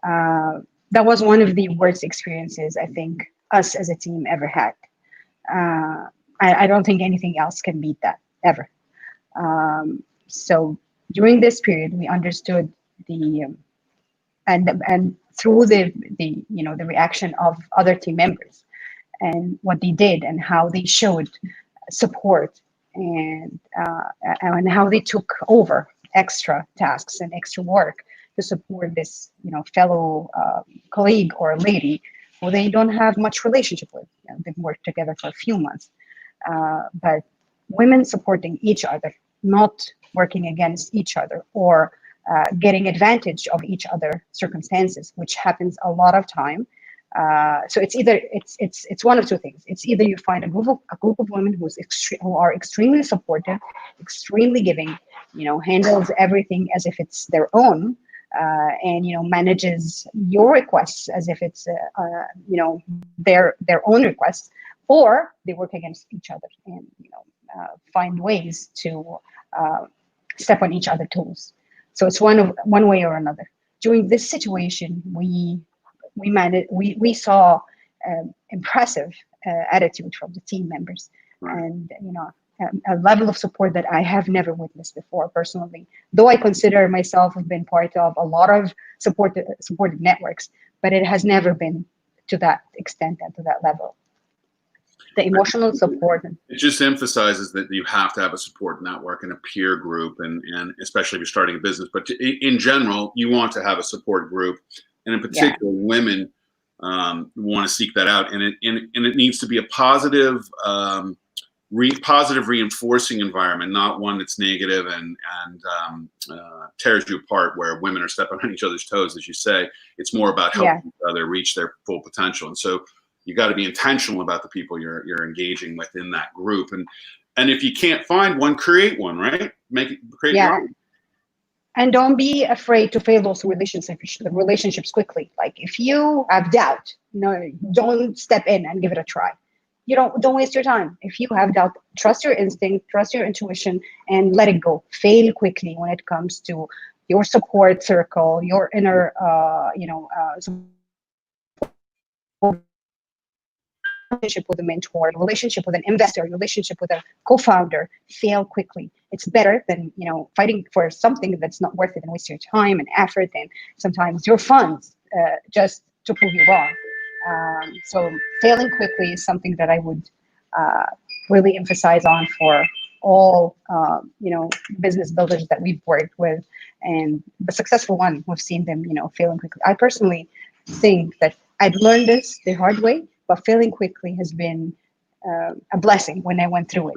That was one of the worst experiences I think us as a team ever had. I don't think anything else can beat that ever. So during this period, we understood and through the reaction of other team members and what they did and how they showed support and how they took over extra tasks and extra work to support this fellow colleague or lady who they don't have much relationship with. They've worked together for a few months, but women supporting each other, not working against each other or getting advantage of each other circumstances, which happens a lot of time. So it's one of two things. It's either you find a group of women who are extremely supportive, extremely giving, handles everything as if it's their own, and manages your requests as if it's their own requests, or they work against each other and find ways to step on each other's toes. So it's one way or another. During this situation, we saw impressive attitude from the team members, and a level of support that I have never witnessed before personally. Though I consider myself have been part of a lot of supportive networks, but it has never been to that extent and to that level. The emotional support. It just emphasizes that you have to have a support network and a peer group, and especially if you're starting a business. But in general, you want to have a support group, and in particular, women We want to seek that out, and it needs to be a positive, positive reinforcing environment, not one that's negative and tears you apart, where women are stepping on each other's toes, as you say. It's more about helping each other reach their full potential. And so you got to be intentional about the people you're engaging with in that group. And if you can't find one, create one, right? Create your own. And don't be afraid to fail those relationships quickly. Like if you have doubt, don't step in and give it a try. Don't waste your time. If you have doubt, trust your instinct, trust your intuition, and let it go. Fail quickly when it comes to your support circle, your inner, relationship with a mentor, relationship with an investor, relationship with a co-founder. Fail quickly. It's better than fighting for something that's not worth it and waste your time and effort and sometimes your funds just to prove you wrong. So failing quickly is something that I would really emphasize on for all business builders that we've worked with, and the successful one, we've seen them failing quickly. I personally think that I've learned this the hard way, but failing quickly has been a blessing when I went through it.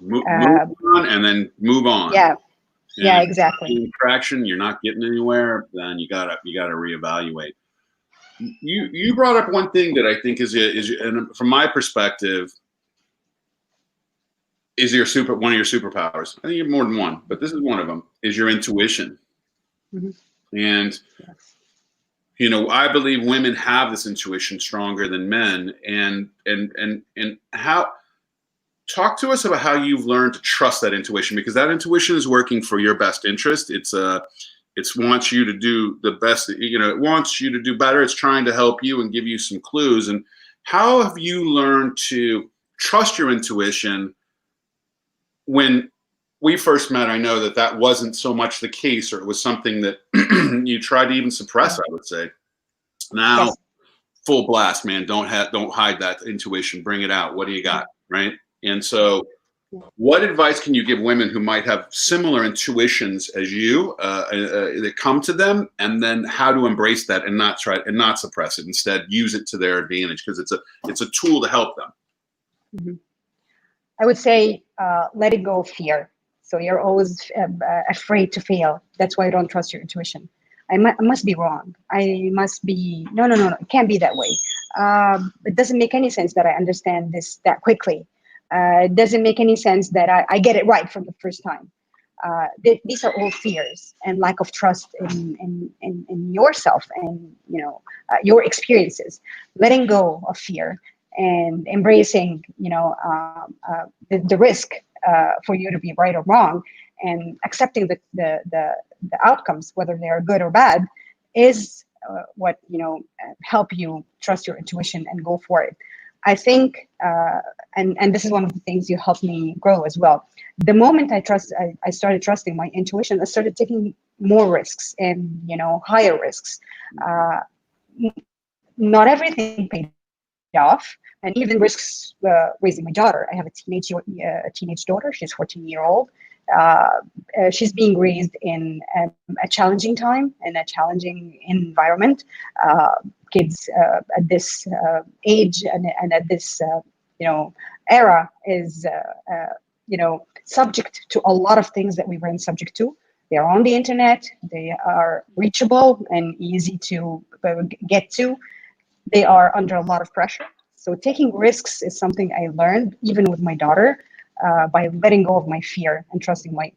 Move on and then move on. Yeah. And yeah, exactly. Traction, you're not getting anywhere, then you gotta reevaluate. You brought up one thing that I think is and from my perspective, is one of your superpowers. I think you have more than one, but this is one of them, is your intuition. Mm-hmm. And I believe women have this intuition stronger than men. And how, talk to us about how you've learned to trust that intuition, because that intuition is working for your best interest. It wants you to do the best, it wants you to do better. It's trying to help you and give you some clues. And how have you learned to trust your intuition? When we first met, I know that wasn't so much the case, or it was something that you tried to even suppress, I would say. Now, yes. Full blast, man. Don't hide that intuition. Bring it out. What do you got, right? And so what advice can you give women who might have similar intuitions as you that come to them, and then how to embrace that and not suppress it, instead use it to their advantage, because it's a tool to help them? Mm-hmm. I would say letting go of fear. So you're always afraid to fail. That's why you don't trust your intuition. I must be wrong. I must be, no. It can't be that way. It doesn't make any sense that I understand this that quickly. It doesn't make any sense that I get it right from the first time. These are all fears and lack of trust in yourself and your experiences. Letting go of fear and embracing the risk for you to be right or wrong, and accepting the outcomes, whether they are good or bad, is what help you trust your intuition and go for it. I think, and this is one of the things you helped me grow as well. The moment I started trusting my intuition, I started taking more risks and higher risks. Not everything paid off, and even risks raising my daughter. I have a teenage daughter. She's 14-year-old. She's being raised in a challenging time and a challenging environment. Kids at this age and at this era is subject to a lot of things that we weren't subject to. They are on the internet. They are reachable and easy to get to. They are under a lot of pressure. So taking risks is something I learned even with my daughter, by letting go of my fear and trusting my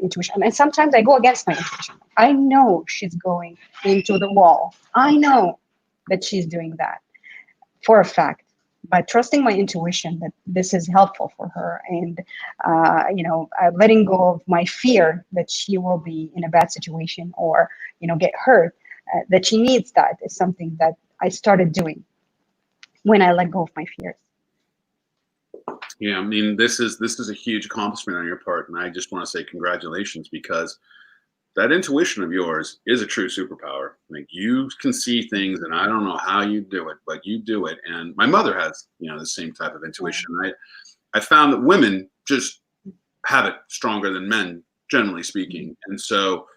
intuition. And sometimes I go against my intuition. I know she's going into the wall. I know that she's doing that for a fact, but trusting my intuition that this is helpful for her, and letting go of my fear that she will be in a bad situation or get hurt, that she needs that, is something that I started doing when I let go of my fears. Yeah, I mean, this is a huge accomplishment on your part, and I just want to say congratulations, because that intuition of yours is a true superpower. Like, you can see things, and I don't know how you do it, but you do it. And my mother has, the same type of intuition. I found that women just have it stronger than men, generally speaking. And so,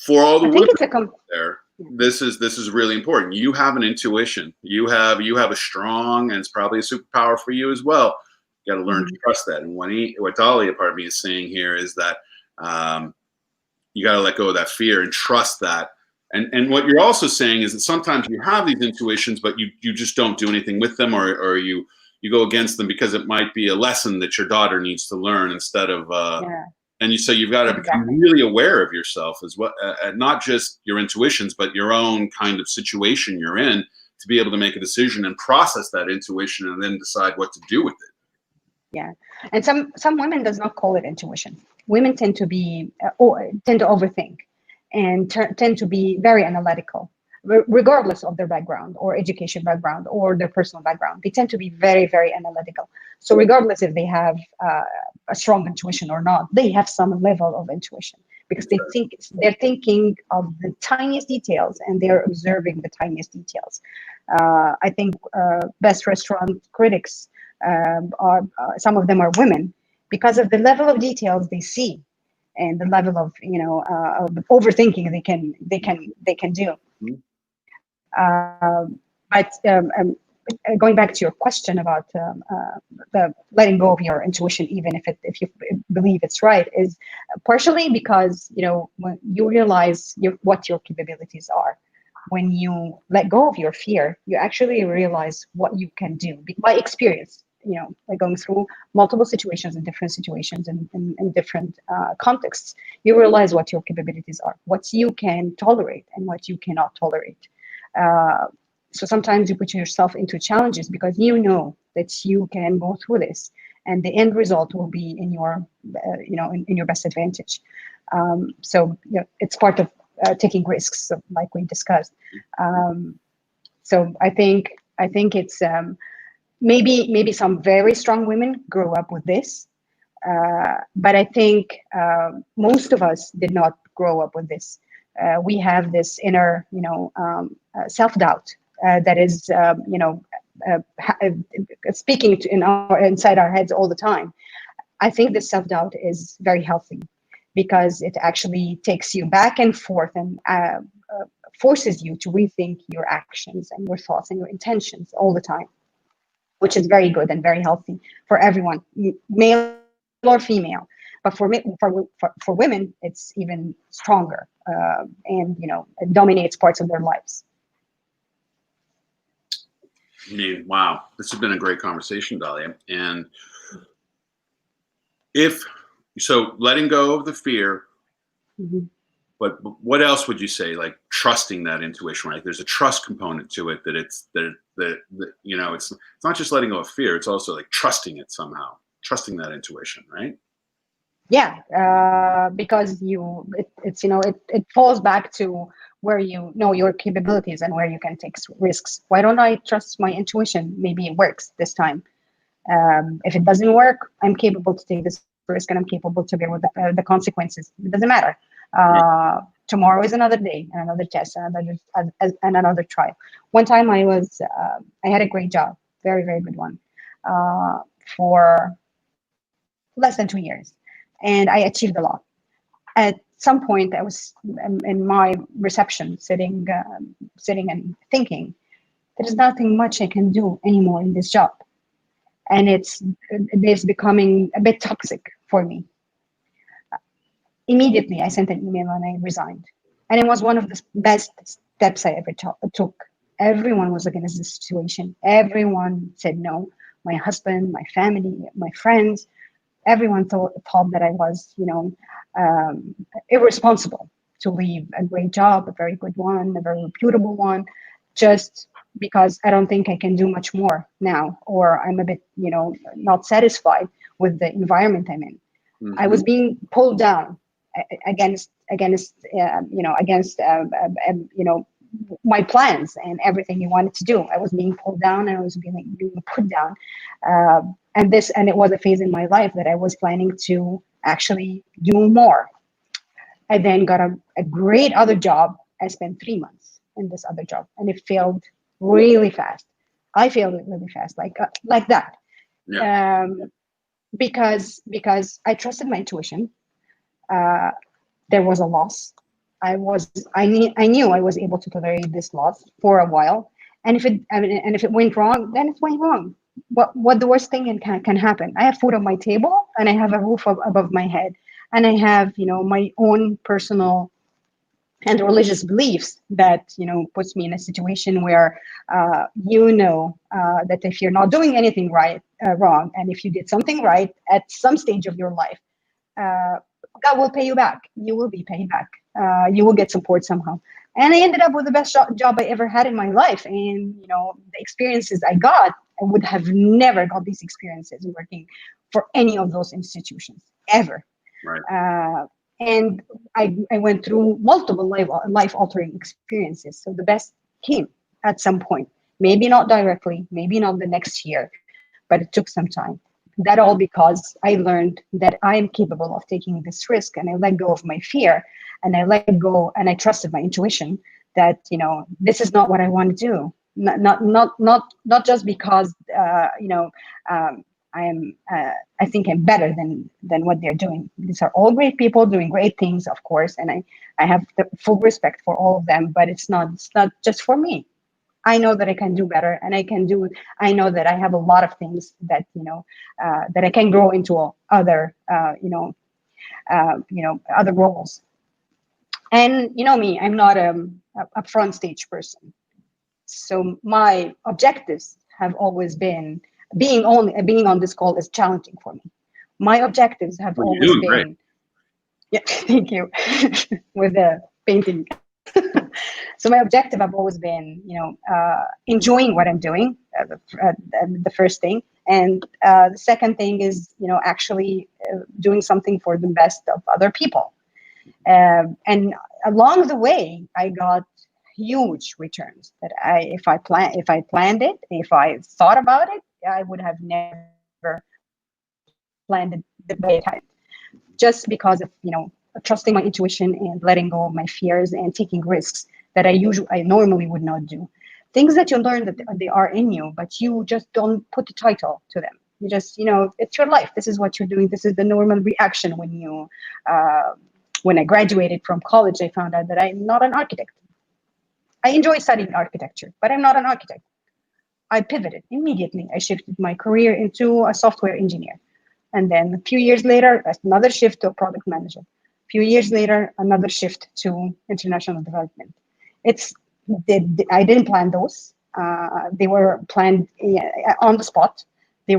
for all the women out there, this is really important. You have an intuition. You have a strong, and it's probably a superpower for you as well. You got to learn to trust that. And what Dahlia, pardon me, is saying here is that you got to let go of that fear and trust that. And what you're also saying is that sometimes you have these intuitions, but you just don't do anything with them, or you go against them because it might be a lesson that your daughter needs to learn instead of. And you say you've got to become really aware of yourself as well, not just your intuitions, but your own kind of situation you're in, to be able to make a decision and process that intuition and then decide what to do with it. Yeah, and some women does not call it intuition. Women tend to be tend to overthink and tend to be very analytical, regardless of their background or education background or their personal background. They tend to be very, very analytical. So regardless if they have a strong intuition or not, they have some level of intuition because they're thinking of the tiniest details and they're observing the tiniest details. I think best restaurant critics are some of them are women because of the level of details they see and the level of of overthinking they can do. But going back to your question about the letting go of your intuition, even if you believe it's right, is partially because when you realize what your capabilities are. When you let go of your fear, you actually realize what you can do by experience. Like going through multiple situations and different situations and in different contexts, you realize what your capabilities are, what you can tolerate and what you cannot tolerate. So sometimes you put yourself into challenges because you know that you can go through this, and the end result will be in your, in your best advantage. So it's part of taking risks, like we discussed. So I think it's maybe some very strong women grow up with this, but I think most of us did not grow up with this. We have this inner, self-doubt that is, speaking inside our heads all the time. I think this self-doubt is very healthy because it actually takes you back and forth and forces you to rethink your actions and your thoughts and your intentions all the time, which is very good and very healthy for everyone, male or female. But for women, it's even stronger, and it dominates parts of their lives. I mean, wow, this has been a great conversation, Dahlia. And so letting go of the fear, but what else would you say? Like trusting that intuition, right? There's a trust component to it it's not just letting go of fear. It's also like trusting it somehow, trusting that intuition, right? Yeah, because it falls back to where you know your capabilities and where you can take risks. Why don't I trust my intuition? Maybe it works this time. If it doesn't work, I'm capable to take this risk and I'm capable to bear with the consequences. It doesn't matter. Tomorrow is another day, and another test, and another trial. One time I had a great job, very, very good one, for less than 2 years. And I achieved a lot. At some point, I was in my reception, sitting and thinking, there's nothing much I can do anymore in this job. And it's becoming a bit toxic for me. Immediately, I sent an email and I resigned. And it was one of the best steps I ever took. Everyone was against the situation. Everyone said no. My husband, my family, my friends, everyone thought that I was, irresponsible to leave a great job, a very good one, a very reputable one, just because I don't think I can do much more now, or I'm a bit, not satisfied with the environment I'm in. I was being pulled down against my plans and everything you wanted to do. I was being pulled down and I was being put down. And it was a phase in my life that I was planning to actually do more. I then got a great other job. I spent 3 months in this other job, and it failed really fast. I failed it really fast, like that. Yeah. Because I trusted my intuition. There was a loss. I knew I was able to tolerate this loss for a while. And if it went wrong, then it went wrong. What the worst thing can happen? I have food on my table, and I have a roof above my head, and I have, my own personal and religious beliefs that, puts me in a situation where, that if you're not doing anything wrong, and if you did something right at some stage of your life, God will pay you back. You will be paid back. You will get support somehow. And I ended up with the best job I ever had in my life. And, the experiences I got, I would have never got these experiences working for any of those institutions, ever. Right. And I went through multiple life-altering experiences. So the best came at some point. Maybe not directly, maybe not the next year, but it took some time. That all because I learned that I am capable of taking this risk, and I let go of my fear, and I let go, and I trusted my intuition that, this is not what I want to do. Not just because, I think I'm better than what they're doing. These are all great people doing great things, of course, and I have the full respect for all of them, but it's not just for me. I know that I can do better, and I know that I have a lot of things that, that I can grow into other, other roles. And me, I'm not a front stage person. So my objectives have always been, being on this call is challenging for me. My objectives have always been, great. Yeah, thank you, with the painting. So my objective have always been, enjoying what I'm doing, the first thing. And the second thing is, actually doing something for the best of other people. And along the way, I got huge returns that if I planned it, if I thought about it, I would have never planned it the way it had. Just because of, trusting my intuition and letting go of my fears and taking risks that I normally would not do. Things that you learn that they are in you, but you just don't put a title to them. You just, it's your life. This is what you're doing. This is the normal reaction when I graduated from college. I found out that I'm not an architect. I enjoy studying architecture, but I'm not an architect. I pivoted immediately. I shifted my career into a software engineer. And then a few years later, another shift to a product manager. A few years later, another shift to international development. I didn't plan those. They were planned on the spot. They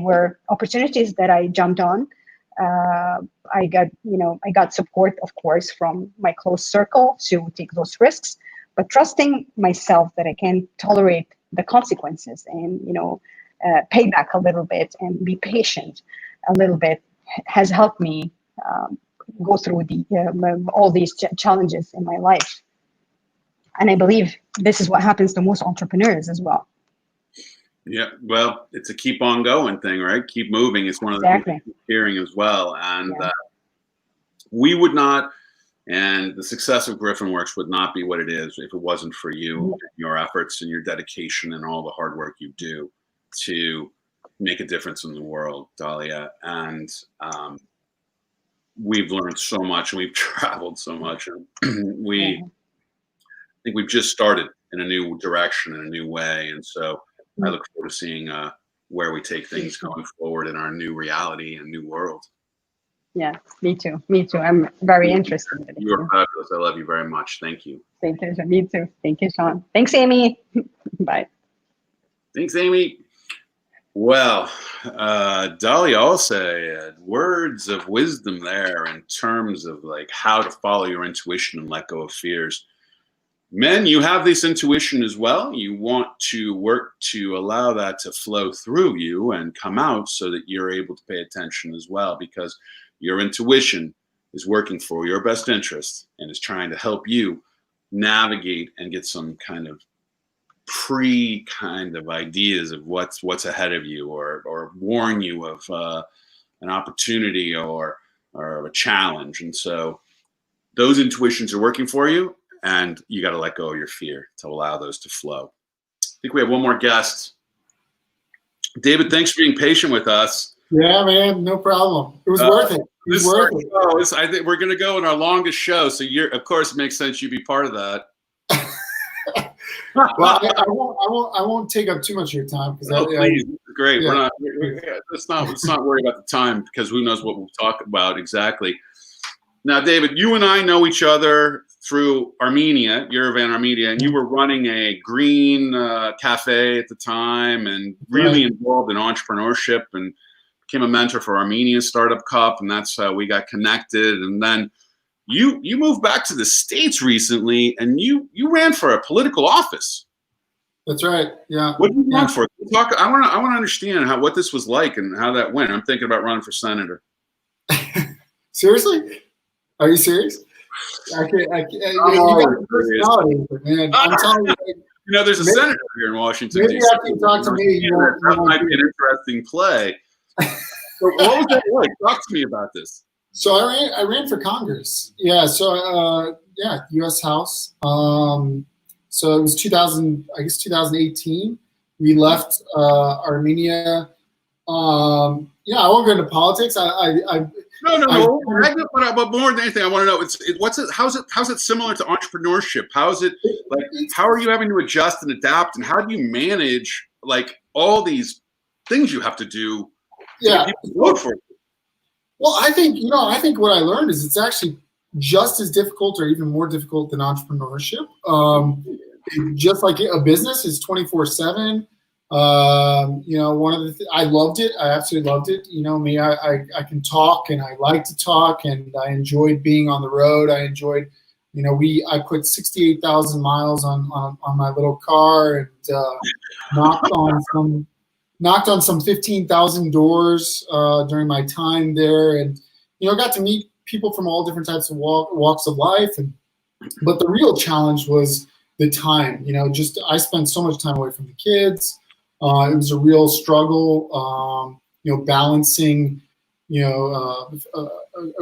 were opportunities that I jumped on. I got support, of course, from my close circle to take those risks, but trusting myself that I can tolerate the consequences and, pay back a little bit and be patient a little bit has helped me go through all these challenges in my life. And I believe this is what happens to most entrepreneurs as well. Yeah, well, it's a keep on going thing, right? Keep moving. It's one of the Exactly. things we're hearing as well. And Yeah. we would not, and the success of Griffin Works would not be what it is if it wasn't for you, and your efforts and your dedication and all the hard work you do to make a difference in the world, Dalia. And we've learned so much, and we've traveled so much. And I think we've just started in a new direction, in a new way. And so I look forward to seeing where we take things going forward in our new reality and new world. Yeah, me too. I'm very interested in it. You are fabulous. I love you very much. Thank you. Thank you. Me too. Thank you, Sean. Thanks, Amy. Bye. Thanks, Amy. Well, Dalia also had words of wisdom there in terms of like how to follow your intuition and let go of fears. Men, you have this intuition as well. You want to work to allow that to flow through you and come out so that you're able to pay attention as well, because your intuition is working for your best interest and is trying to help you navigate and get some kind of ideas of what's ahead of you, or warn you of an opportunity or a challenge. And so those intuitions are working for you, and you got to let go of your fear to allow those to flow. I think we have one more guest. David, thanks for being patient with us. Yeah, man, no problem. It was worth it. It's worth it. I think we're going to go in our longest show. So of course, it makes sense you be part of that. Well, I won't take up too much of your time because please, great. Yeah. Let's not worry about the time because who knows what we'll talk about exactly. Now, David, you and I know each other through Armenia, Yerevan, Armenia, and you were running a green cafe at the time and really involved in entrepreneurship and became a mentor for Armenian Startup Cup, and that's how we got connected. And then you moved back to the States recently, and you ran for a political office. That's right. Yeah. What did you run for? I want to understand what this was like and how that went. I'm thinking about running for senator. Seriously? Are you serious? I can't, you got the personality, man. I'm telling you. There's a senator here in Washington. Maybe after you talk to me, that might be an interesting play. So what was that like? Talk to me about this. So I ran for Congress. Yeah. So U.S. House. So it was 2018. We left Armenia. I won't go into politics. No. But more than anything, I want to know how's it similar to entrepreneurship? How's it like? How are you having to adjust and adapt, and how do you manage like all these things you have to do? Yeah. Vote for it? Well, I think what I learned is it's actually just as difficult or even more difficult than entrepreneurship. Just like a business is 24/7. One of the I loved it. I absolutely loved it. Me, I can talk and I like to talk and I enjoyed being on the road. I enjoyed, I put 68,000 miles on my little car and knocked on some 15,000 doors during my time there, and got to meet people from all different types of walks of life. But the real challenge was the time. I spent so much time away from the kids. It was a real struggle, balancing, a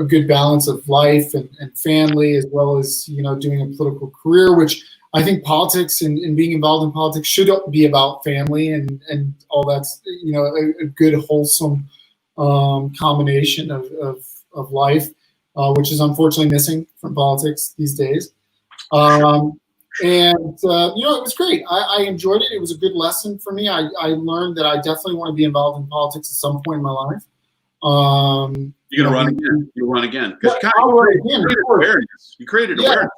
good balance of life and family, as well as, doing a political career, which I think politics and being involved in politics should be about family and all that's, a good, wholesome combination of life, which is unfortunately missing from politics these days. It was great. I enjoyed it. It was a good lesson for me. I learned that I definitely want to be involved in politics at some point in my life. You're gonna run again. You run again because you created awareness.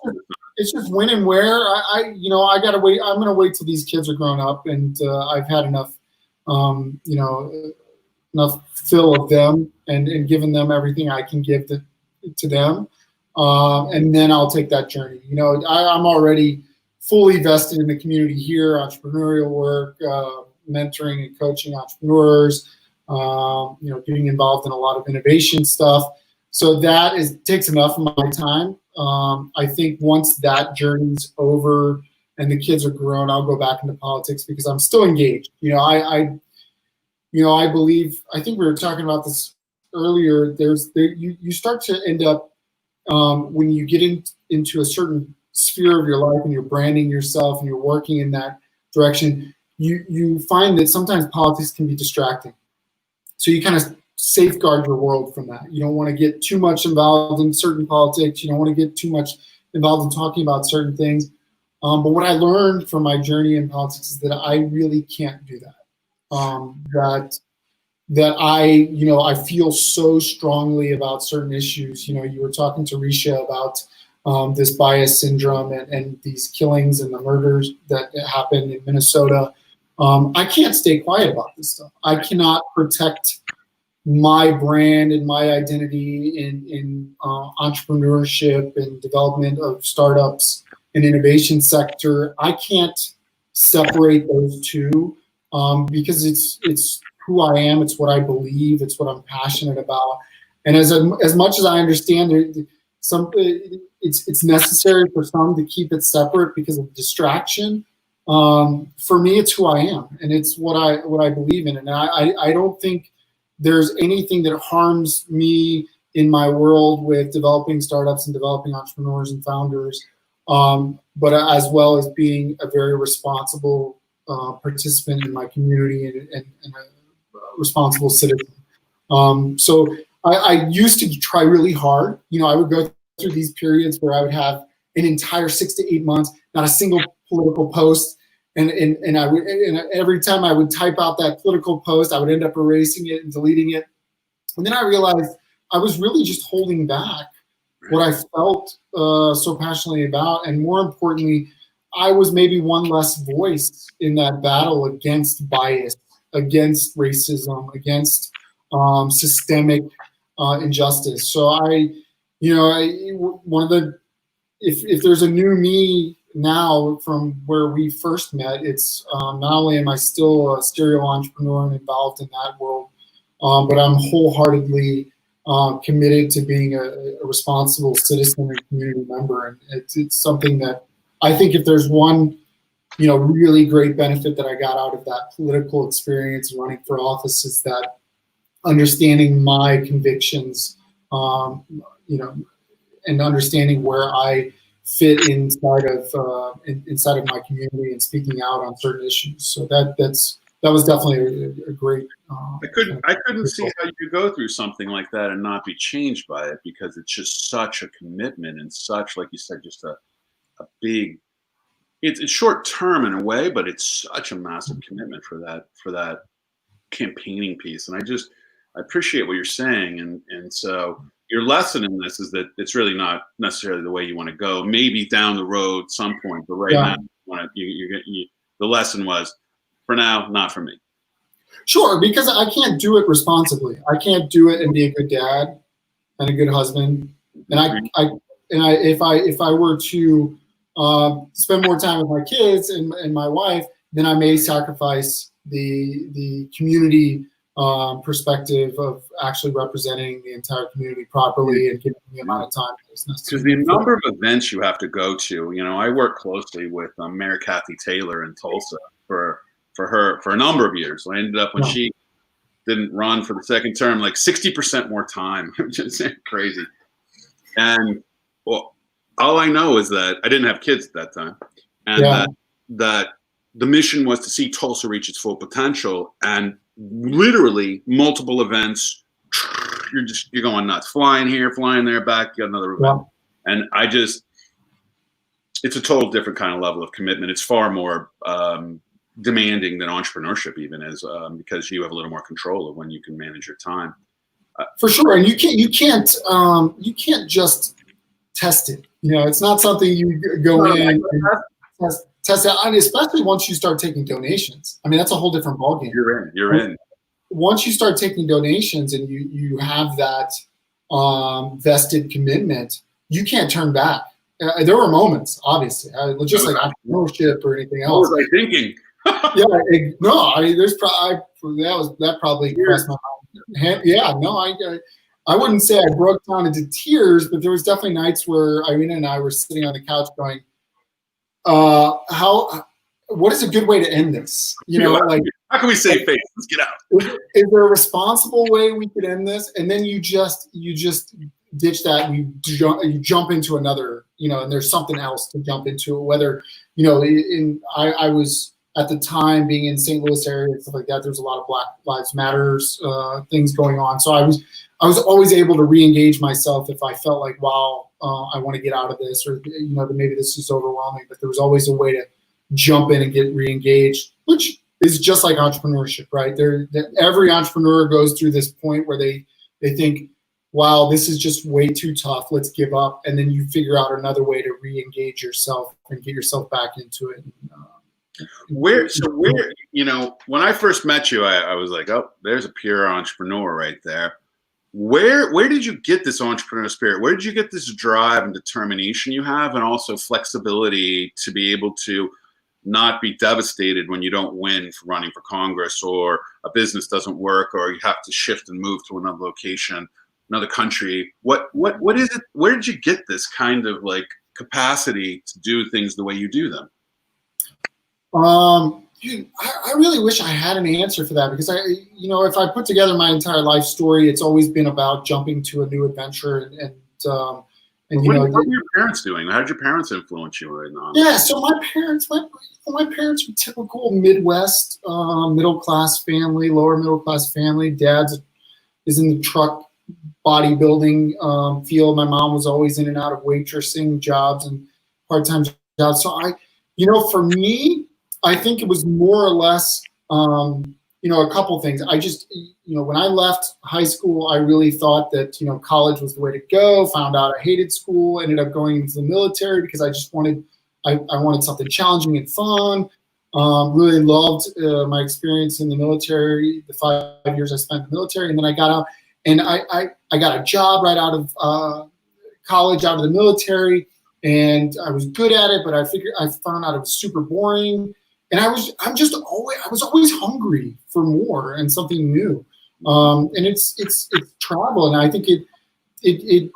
It's just when and where. I gotta wait. I'm gonna wait till these kids are grown up and I've had enough, enough fill of them and given them everything I can give to them. And then I'll take that journey. I'm already fully vested in the community here, entrepreneurial work, mentoring and coaching entrepreneurs, getting involved in a lot of innovation stuff. So that takes enough of my time. I think once that journey's over and the kids are grown, I'll go back into politics because I'm still engaged. I believe, I think we were talking about this earlier, you start to end up, when you get into a certain sphere of your life and you're branding yourself and you're working in that direction, you find that sometimes politics can be distracting. So you kind of safeguard your world from that. You don't want to get too much involved in certain politics. You don't want to get too much involved in talking about certain things. But what I learned from my journey in politics is that I really can't do that. That I feel so strongly about certain issues. You were talking to Risha about this bias syndrome and these killings and the murders that happened in Minnesota. I can't stay quiet about this stuff. I cannot protect my brand and my identity in entrepreneurship and development of startups and innovation sector. I can't separate those two because it's who I am. It's what I believe. It's what I'm passionate about. And as much as I understand, it's necessary for some to keep it separate because of distraction. For me, it's who I am, and it's what I believe in. And I don't think there's anything that harms me in my world with developing startups and developing entrepreneurs and founders, but as well as being a very responsible participant in my community and a responsible citizen. So I used to try really hard. You know, I would go through these periods where I would have an entire 6 to 8 months, not a single political post. And every time I would type out that political post, I would end up erasing it and deleting it. And then I realized I was really just holding back what I felt so passionately about. And more importantly, I was maybe one less voice in that battle against bias, against racism, against systemic injustice. So if there's a new me now from where we first met, it's not only am I still a serial entrepreneur and involved in that world, but I'm wholeheartedly committed to being a responsible citizen and community member. And it's something that I think if there's one, really great benefit that I got out of that political experience running for office is that understanding my convictions, and understanding where I fit inside of my community and speaking out on certain issues. So that was definitely a great. I couldn't see how you could go through something like that and not be changed by it, because it's just such a commitment and such, like you said, just a big. It's short term in a way, but it's such a massive commitment for that campaigning piece. And I appreciate what you're saying, and so your lesson in this is that it's really not necessarily the way you want to go. Maybe down the road, some point, but right now, the lesson was, for now, not for me. Sure, because I can't do it responsibly. I can't do it and be a good dad and a good husband. And if I were to spend more time with my kids and my wife, then I may sacrifice the community perspective of actually representing the entire community properly and giving the amount of time that's necessary. Because the number of events you have to go to, I work closely with Mayor Kathy Taylor in Tulsa for a number of years. I ended up, when she didn't run for the second term, like 60% more time, which is crazy. And well, all I know is that I didn't have kids at that time, and that the mission was to see Tulsa reach its full potential, and literally multiple events. You're going nuts, flying here, flying there, back, you got another event. And it's a total different kind of level of commitment. It's far more demanding than entrepreneurship even is, because you have a little more control of when you can manage your time. For sure, and you can't just test it. It's not something you go in and test it, and especially once you start taking donations. I mean, that's a whole different ballgame. You're in. Once you start taking donations and you have that vested commitment, you can't turn back. There were moments, obviously, just like entrepreneurship or anything else. What was I thinking? That probably crossed my mind. Yeah, no, I wouldn't say I broke down into tears, but there was definitely nights where Irina and I were sitting on the couch going, what is a good way to end this? How can we save face? Let's get out. Is there a responsible way we could end this? And then you just ditch that and you jump into another, and there's something else to jump into. Whether, I was at the time being in St. Louis area and stuff like that. There's a lot of Black Lives Matters things going on. So I was always able to re-engage myself if I felt like, wow, I want to get out of this, or maybe this is overwhelming. But there was always a way to jump in and get re-engaged, which is just like entrepreneurship, right? Every entrepreneur goes through this point where they think, wow, this is just way too tough, let's give up. And then you figure out another way to re-engage yourself and get yourself back into it. When I first met you, I was like, oh, there's a pure entrepreneur right there. Where did you get this entrepreneurial spirit? Where did you get this drive and determination you have, and also flexibility to be able to not be devastated when you don't win for running for Congress, or a business doesn't work, or you have to shift and move to another location, another country? What is it? Where did you get this kind of like capacity to do things the way you do them? I really wish I had an answer for that, because if I put together my entire life story, it's always been about jumping to a new adventure what are your parents doing? How did your parents influence you right now? Yeah, so my parents were typical Midwest middle class family, lower middle class family. Dad is in the truck bodybuilding field. My mom was always in and out of waitressing jobs and part-time jobs. So for me, I think it was more or less, a couple things. I just, when I left high school, I really thought that, college was the way to go. Found out I hated school, ended up going into the military because I just wanted, I wanted something challenging and fun. Really loved my experience in the military, the 5 years I spent in the military. And then I got out and I got a job right out of college, out of the military. And I was good at it, but I found out it was super boring. And I was always hungry for more and something new. And it's travel. And I think I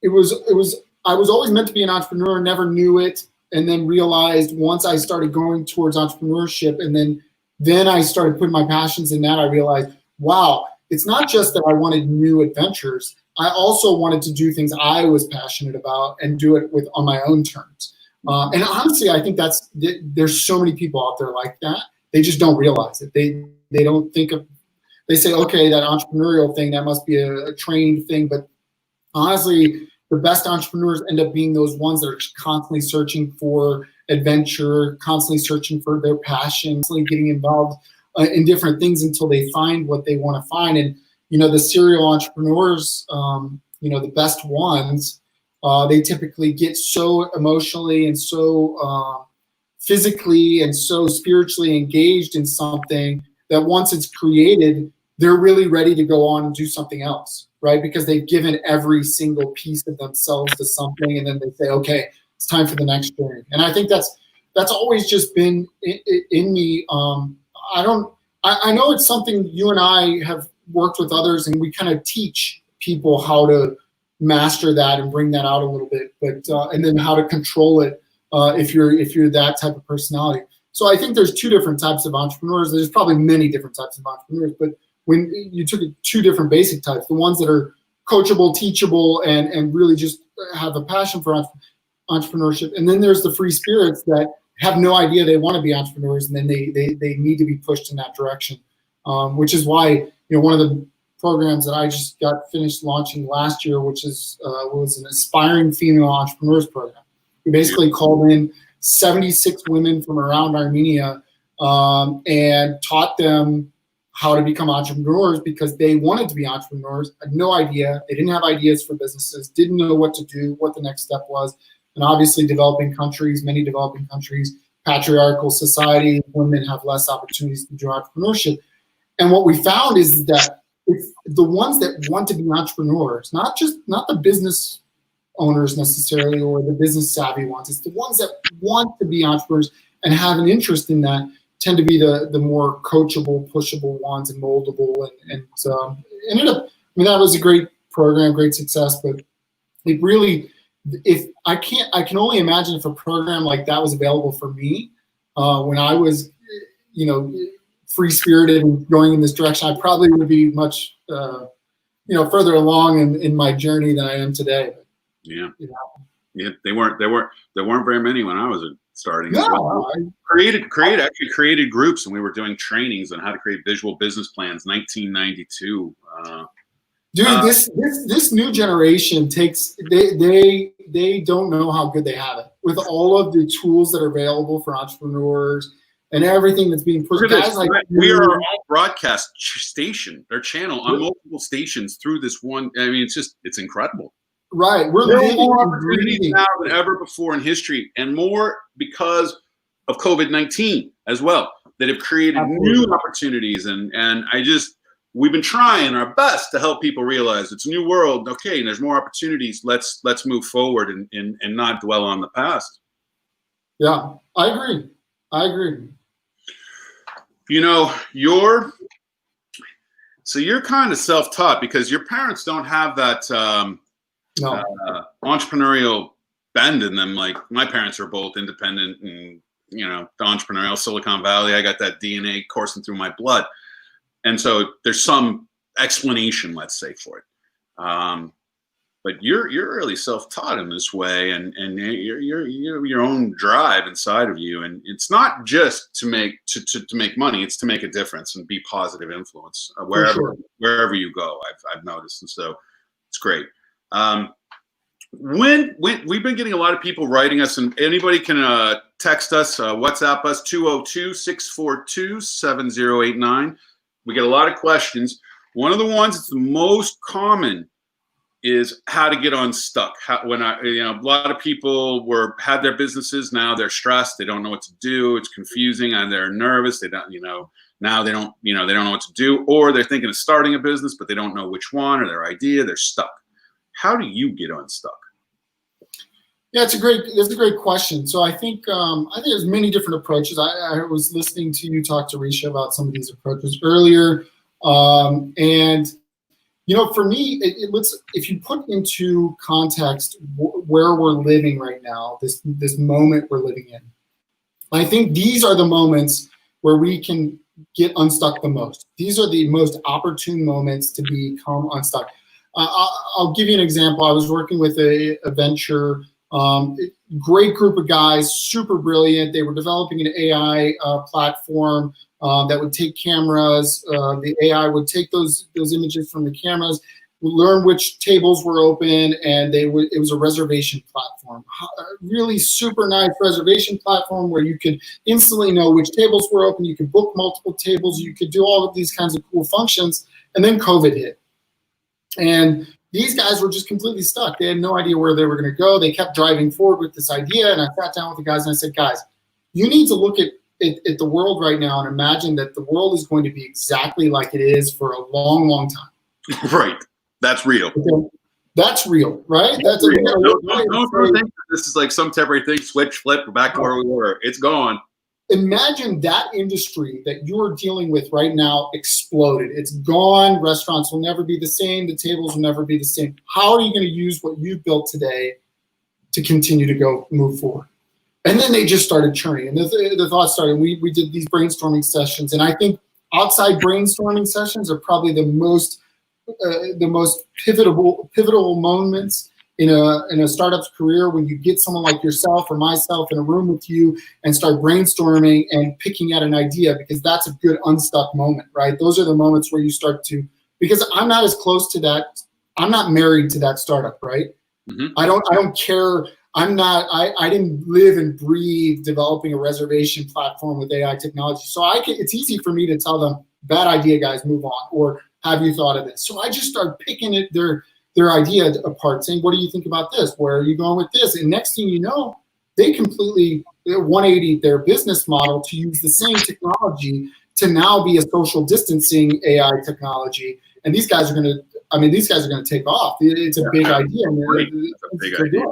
was always meant to be an entrepreneur, never knew it. And then realized once I started going towards entrepreneurship and then I started putting my passions in that, I realized, wow, it's not just that I wanted new adventures. I also wanted to do things I was passionate about and do it on my own terms. And honestly, I think there's so many people out there like that. They just don't realize it. They don't think of, they say, okay, that entrepreneurial thing, that must be a trained thing. But honestly, the best entrepreneurs end up being those ones that are constantly searching for adventure, constantly searching for their passion, constantly getting involved in different things until they find what they want to find. And, the serial entrepreneurs, the best ones, they typically get so emotionally and so physically and so spiritually engaged in something that once it's created, they're really ready to go on and do something else, right? Because they've given every single piece of themselves to something, and then they say, okay, it's time for the next journey. And I think that's always just been in me. I know it's something you and I have worked with others, and we kind of teach people how to master that and bring that out a little bit, but and then how to control it if you're that type of personality. So I think there's two different types of entrepreneurs. There's probably many different types of entrepreneurs, but when you took two different basic types, the ones that are coachable, teachable, and really just have a passion for entrepreneurship, and then there's the free spirits that have no idea they want to be entrepreneurs, and then they need to be pushed in that direction, which is why one of the programs that I just got finished launching last year, which was an aspiring female entrepreneurs program. We basically called in 76 women from around Armenia and taught them how to become entrepreneurs because they wanted to be entrepreneurs, had no idea. They didn't have ideas for businesses, didn't know what to do, what the next step was. And obviously many developing countries, patriarchal society, women have less opportunities to do entrepreneurship. And what we found is that it's the ones that want to be entrepreneurs, not the business owners necessarily or the business savvy ones. It's the ones that want to be entrepreneurs and have an interest in that tend to be the more coachable, pushable ones and moldable. And ended up, that was a great program, great success, but it really, I can only imagine if a program like that was available for me when I was, free-spirited and going in this direction, I probably would be much, further along in my journey than I am today. Yeah. Yeah. They weren't very many when I was starting. No, well. created groups, and we were doing trainings on how to create visual business plans. 1992. Dude, this new generation they don't know how good they have it with all of the tools that are available for entrepreneurs and everything that's being pushed. We are our own broadcast station or channel on multiple stations through this one. It's incredible. Right. There are more opportunities now than ever before in history, and more because of COVID-19 as well, that have created new opportunities. And we've been trying our best to help people realize it's a new world. Okay, and there's more opportunities. Let's move forward and not dwell on the past. Yeah, I agree. You're kind of self-taught because your parents don't have that entrepreneurial bend in them. Like my parents are both independent and, the entrepreneurial Silicon Valley. I got that DNA coursing through my blood. And so there's some explanation, let's say, for it. but you're really self-taught in this way, and you're your own drive inside of you, and it's not just to make money, it's to make a difference and be positive influence wherever you go. I've noticed, and so it's great. When we've been getting a lot of people writing us, and anybody can text us, WhatsApp us 202-642-7089. We get a lot of questions. One of the ones that's the most common is how to get unstuck. A lot of people had their businesses, now they're stressed, they don't know what to do, it's confusing, and they're nervous, they don't, now they don't know what to do, or they're thinking of starting a business, but they don't know which one or their idea, they're stuck. How do you get unstuck? Yeah, that's a great question. So I think there's many different approaches. I was listening to you talk to Risha about some of these approaches earlier, and for me, if you put into context where we're living right now, this moment we're living in, I think these are the moments where we can get unstuck the most. These are the most opportune moments to become unstuck. I'll give you an example. I was working with a venture, great group of guys, super brilliant. They were developing an AI platform that would take cameras. The AI would take those images from the cameras, learn which tables were open, and it was a reservation platform. A really super nice reservation platform where you could instantly know which tables were open. You could book multiple tables. You could do all of these kinds of cool functions. And then COVID hit. And these guys were just completely stuck. They had no idea where they were going to go. They kept driving forward with this idea. And I sat down with the guys and I said, guys, you need to look at the world right now and imagine that the world is going to be exactly like it is for a long, long time. Right. That's real. Okay. That's real, right? That's real. Don't think this is like some temporary thing, switch, flip, we're back to where we were. It's gone. Imagine that industry that you're dealing with right now exploded. It's gone. Restaurants will never be the same. The tables will never be the same. How are you going to use what you built today to continue to move forward? And then they just started churning, and the thoughts started. We did these brainstorming sessions, and I think outside brainstorming sessions are probably the most pivotal moments in a startup's career, when you get someone like yourself or myself in a room with you and start brainstorming and picking at an idea, because that's a good unstuck moment, right? Those are the moments where you start to, because I'm not as close to that. I'm not married to that startup, right? Mm-hmm. I don't care. I didn't live and breathe developing a reservation platform with AI technology. So it's easy for me to tell them, bad idea, guys, move on, or have you thought of this? So I just start picking their idea apart, saying, what do you think about this? Where are you going with this? And next thing you know, they completely 180 their business model to use the same technology to now be a social distancing AI technology. And these guys are going to take off. It's a big idea. It's a big idea.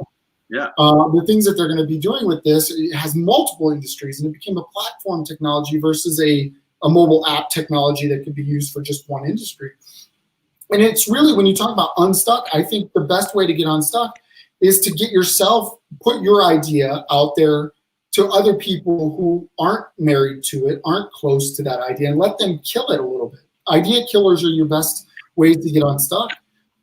Yeah. The things that they're going to be doing with this, it has multiple industries, and it became a platform technology versus a mobile app technology that could be used for just one industry. And it's really, when you talk about unstuck, I think the best way to get unstuck is to put your idea out there to other people who aren't married to it, aren't close to that idea, and let them kill it a little bit. Idea killers are your best ways to get unstuck.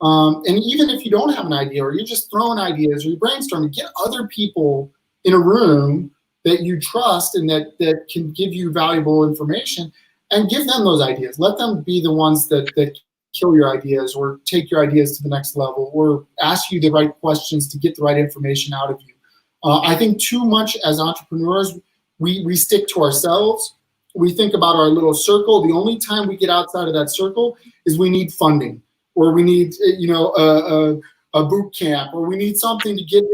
And even if you don't have an idea, or you're just throwing ideas, or you're brainstorming, get other people in a room that you trust and that can give you valuable information, and give them those ideas. Let them be the ones that kill your ideas, or take your ideas to the next level, or ask you the right questions to get the right information out of you. I think too much as entrepreneurs, we stick to ourselves. We think about our little circle. The only time we get outside of that circle is we need funding, or we need a boot camp, or we need something to get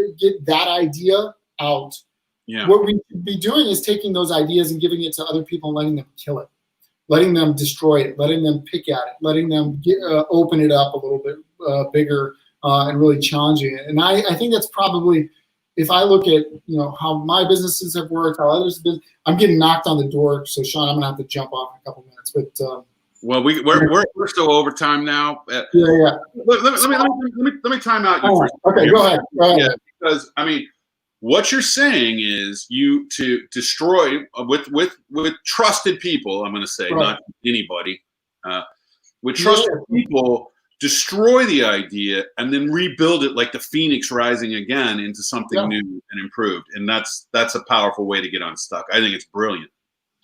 that idea out. Yeah. What we should be doing is taking those ideas and giving it to other people and letting them kill it, letting them destroy it, letting them pick at it, letting them open it up a little bit bigger and really challenging it. And I think that's probably, if I look at how my businesses have worked, how others have been, I'm getting knocked on the door. So Sean, I'm gonna have to jump off in a couple minutes. But well, we're still over time now. Yeah. Let me time out you for okay, go ahead. Yeah, because what you're saying is you to destroy with trusted people. I'm going to say, right. Not anybody. With trusted people, destroy the idea, and then rebuild it like the phoenix rising again into something new and improved. And that's a powerful way to get unstuck. I think it's brilliant.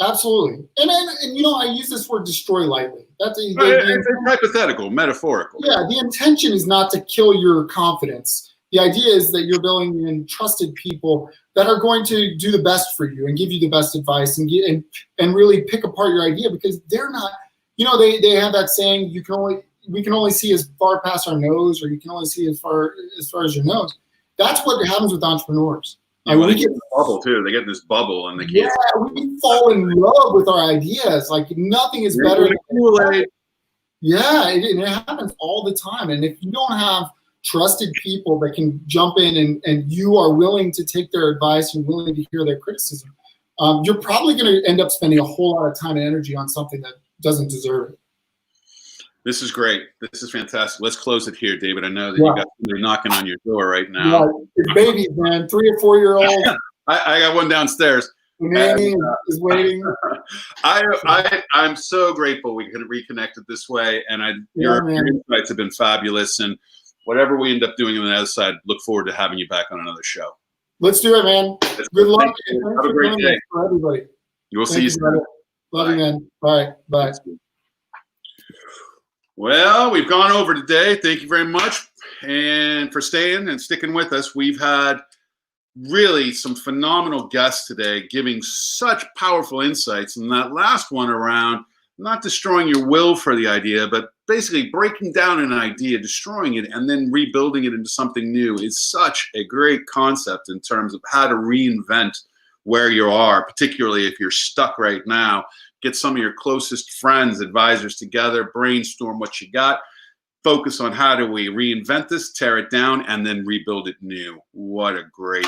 Absolutely. And you know, I use this word destroy lightly. It's hypothetical, metaphorical. Yeah, the intention is not to kill your confidence. The idea is that you're building in trusted people that are going to do the best for you and give you the best advice and really pick apart your idea, because they're not, you know, they have that saying, we can only see as far past our nose, or you can only see as far as your nose. That's what happens with entrepreneurs. And we get this bubble too. They get this bubble, and they can't. Yeah, we fall in love with our ideas. Like nothing is better than Kool-Aid. Yeah, it happens all the time. And if you don't have trusted people that can jump in and you are willing to take their advice and willing to hear their criticism, you're probably going to end up spending a whole lot of time and energy on something that doesn't deserve it. This is great. This is fantastic. Let's close it here, David. I know that you got somebody knocking on your door right now. Yeah, it's babies, man. 3 or 4 year olds. I got one downstairs. Nanny is waiting. I'm so grateful we could reconnect it this way, and your insights have been fabulous. And whatever we end up doing on the other side, look forward to having you back on another show. Let's do it, man. Good luck. Have a great day for everybody. We'll see you soon. Love you, man. Bye. Bye. Well, we've gone over today. Thank you very much and for staying and sticking with us. We've had really some phenomenal guests today giving such powerful insights. And that last one around not destroying your will for the idea, but basically breaking down an idea, destroying it, and then rebuilding it into something new is such a great concept in terms of how to reinvent where you are, particularly if you're stuck right now. Get some of your closest friends, advisors together, brainstorm what you got, focus on how do we reinvent this, tear it down, and then rebuild it new. What a great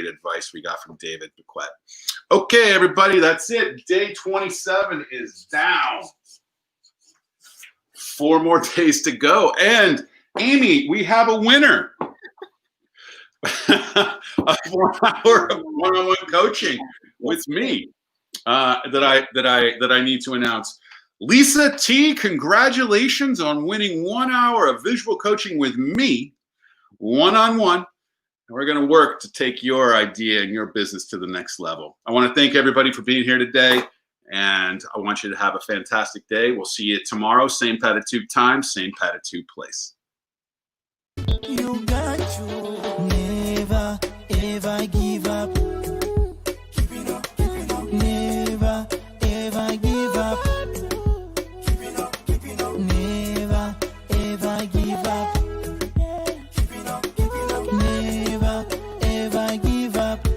advice we got from David Bequette. Okay, everybody, that's it. Day 27 is down. 4 more days to go. And Amy, we have a winner. A 4-hour of one-on-one coaching with me. That I need to announce. Lisa T, congratulations on winning 1 hour of visual coaching with me, one-on-one. And we're going to work to take your idea and your business to the next level. I want to thank everybody for being here today, and I want you to have a fantastic day. We'll see you tomorrow, same Patitude time, same Patitude place. You got to never ever give up. Never ever give up. Never ever give up. Never ever give up.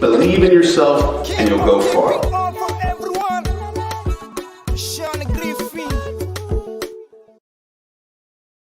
Believe in yourself and you'll go far.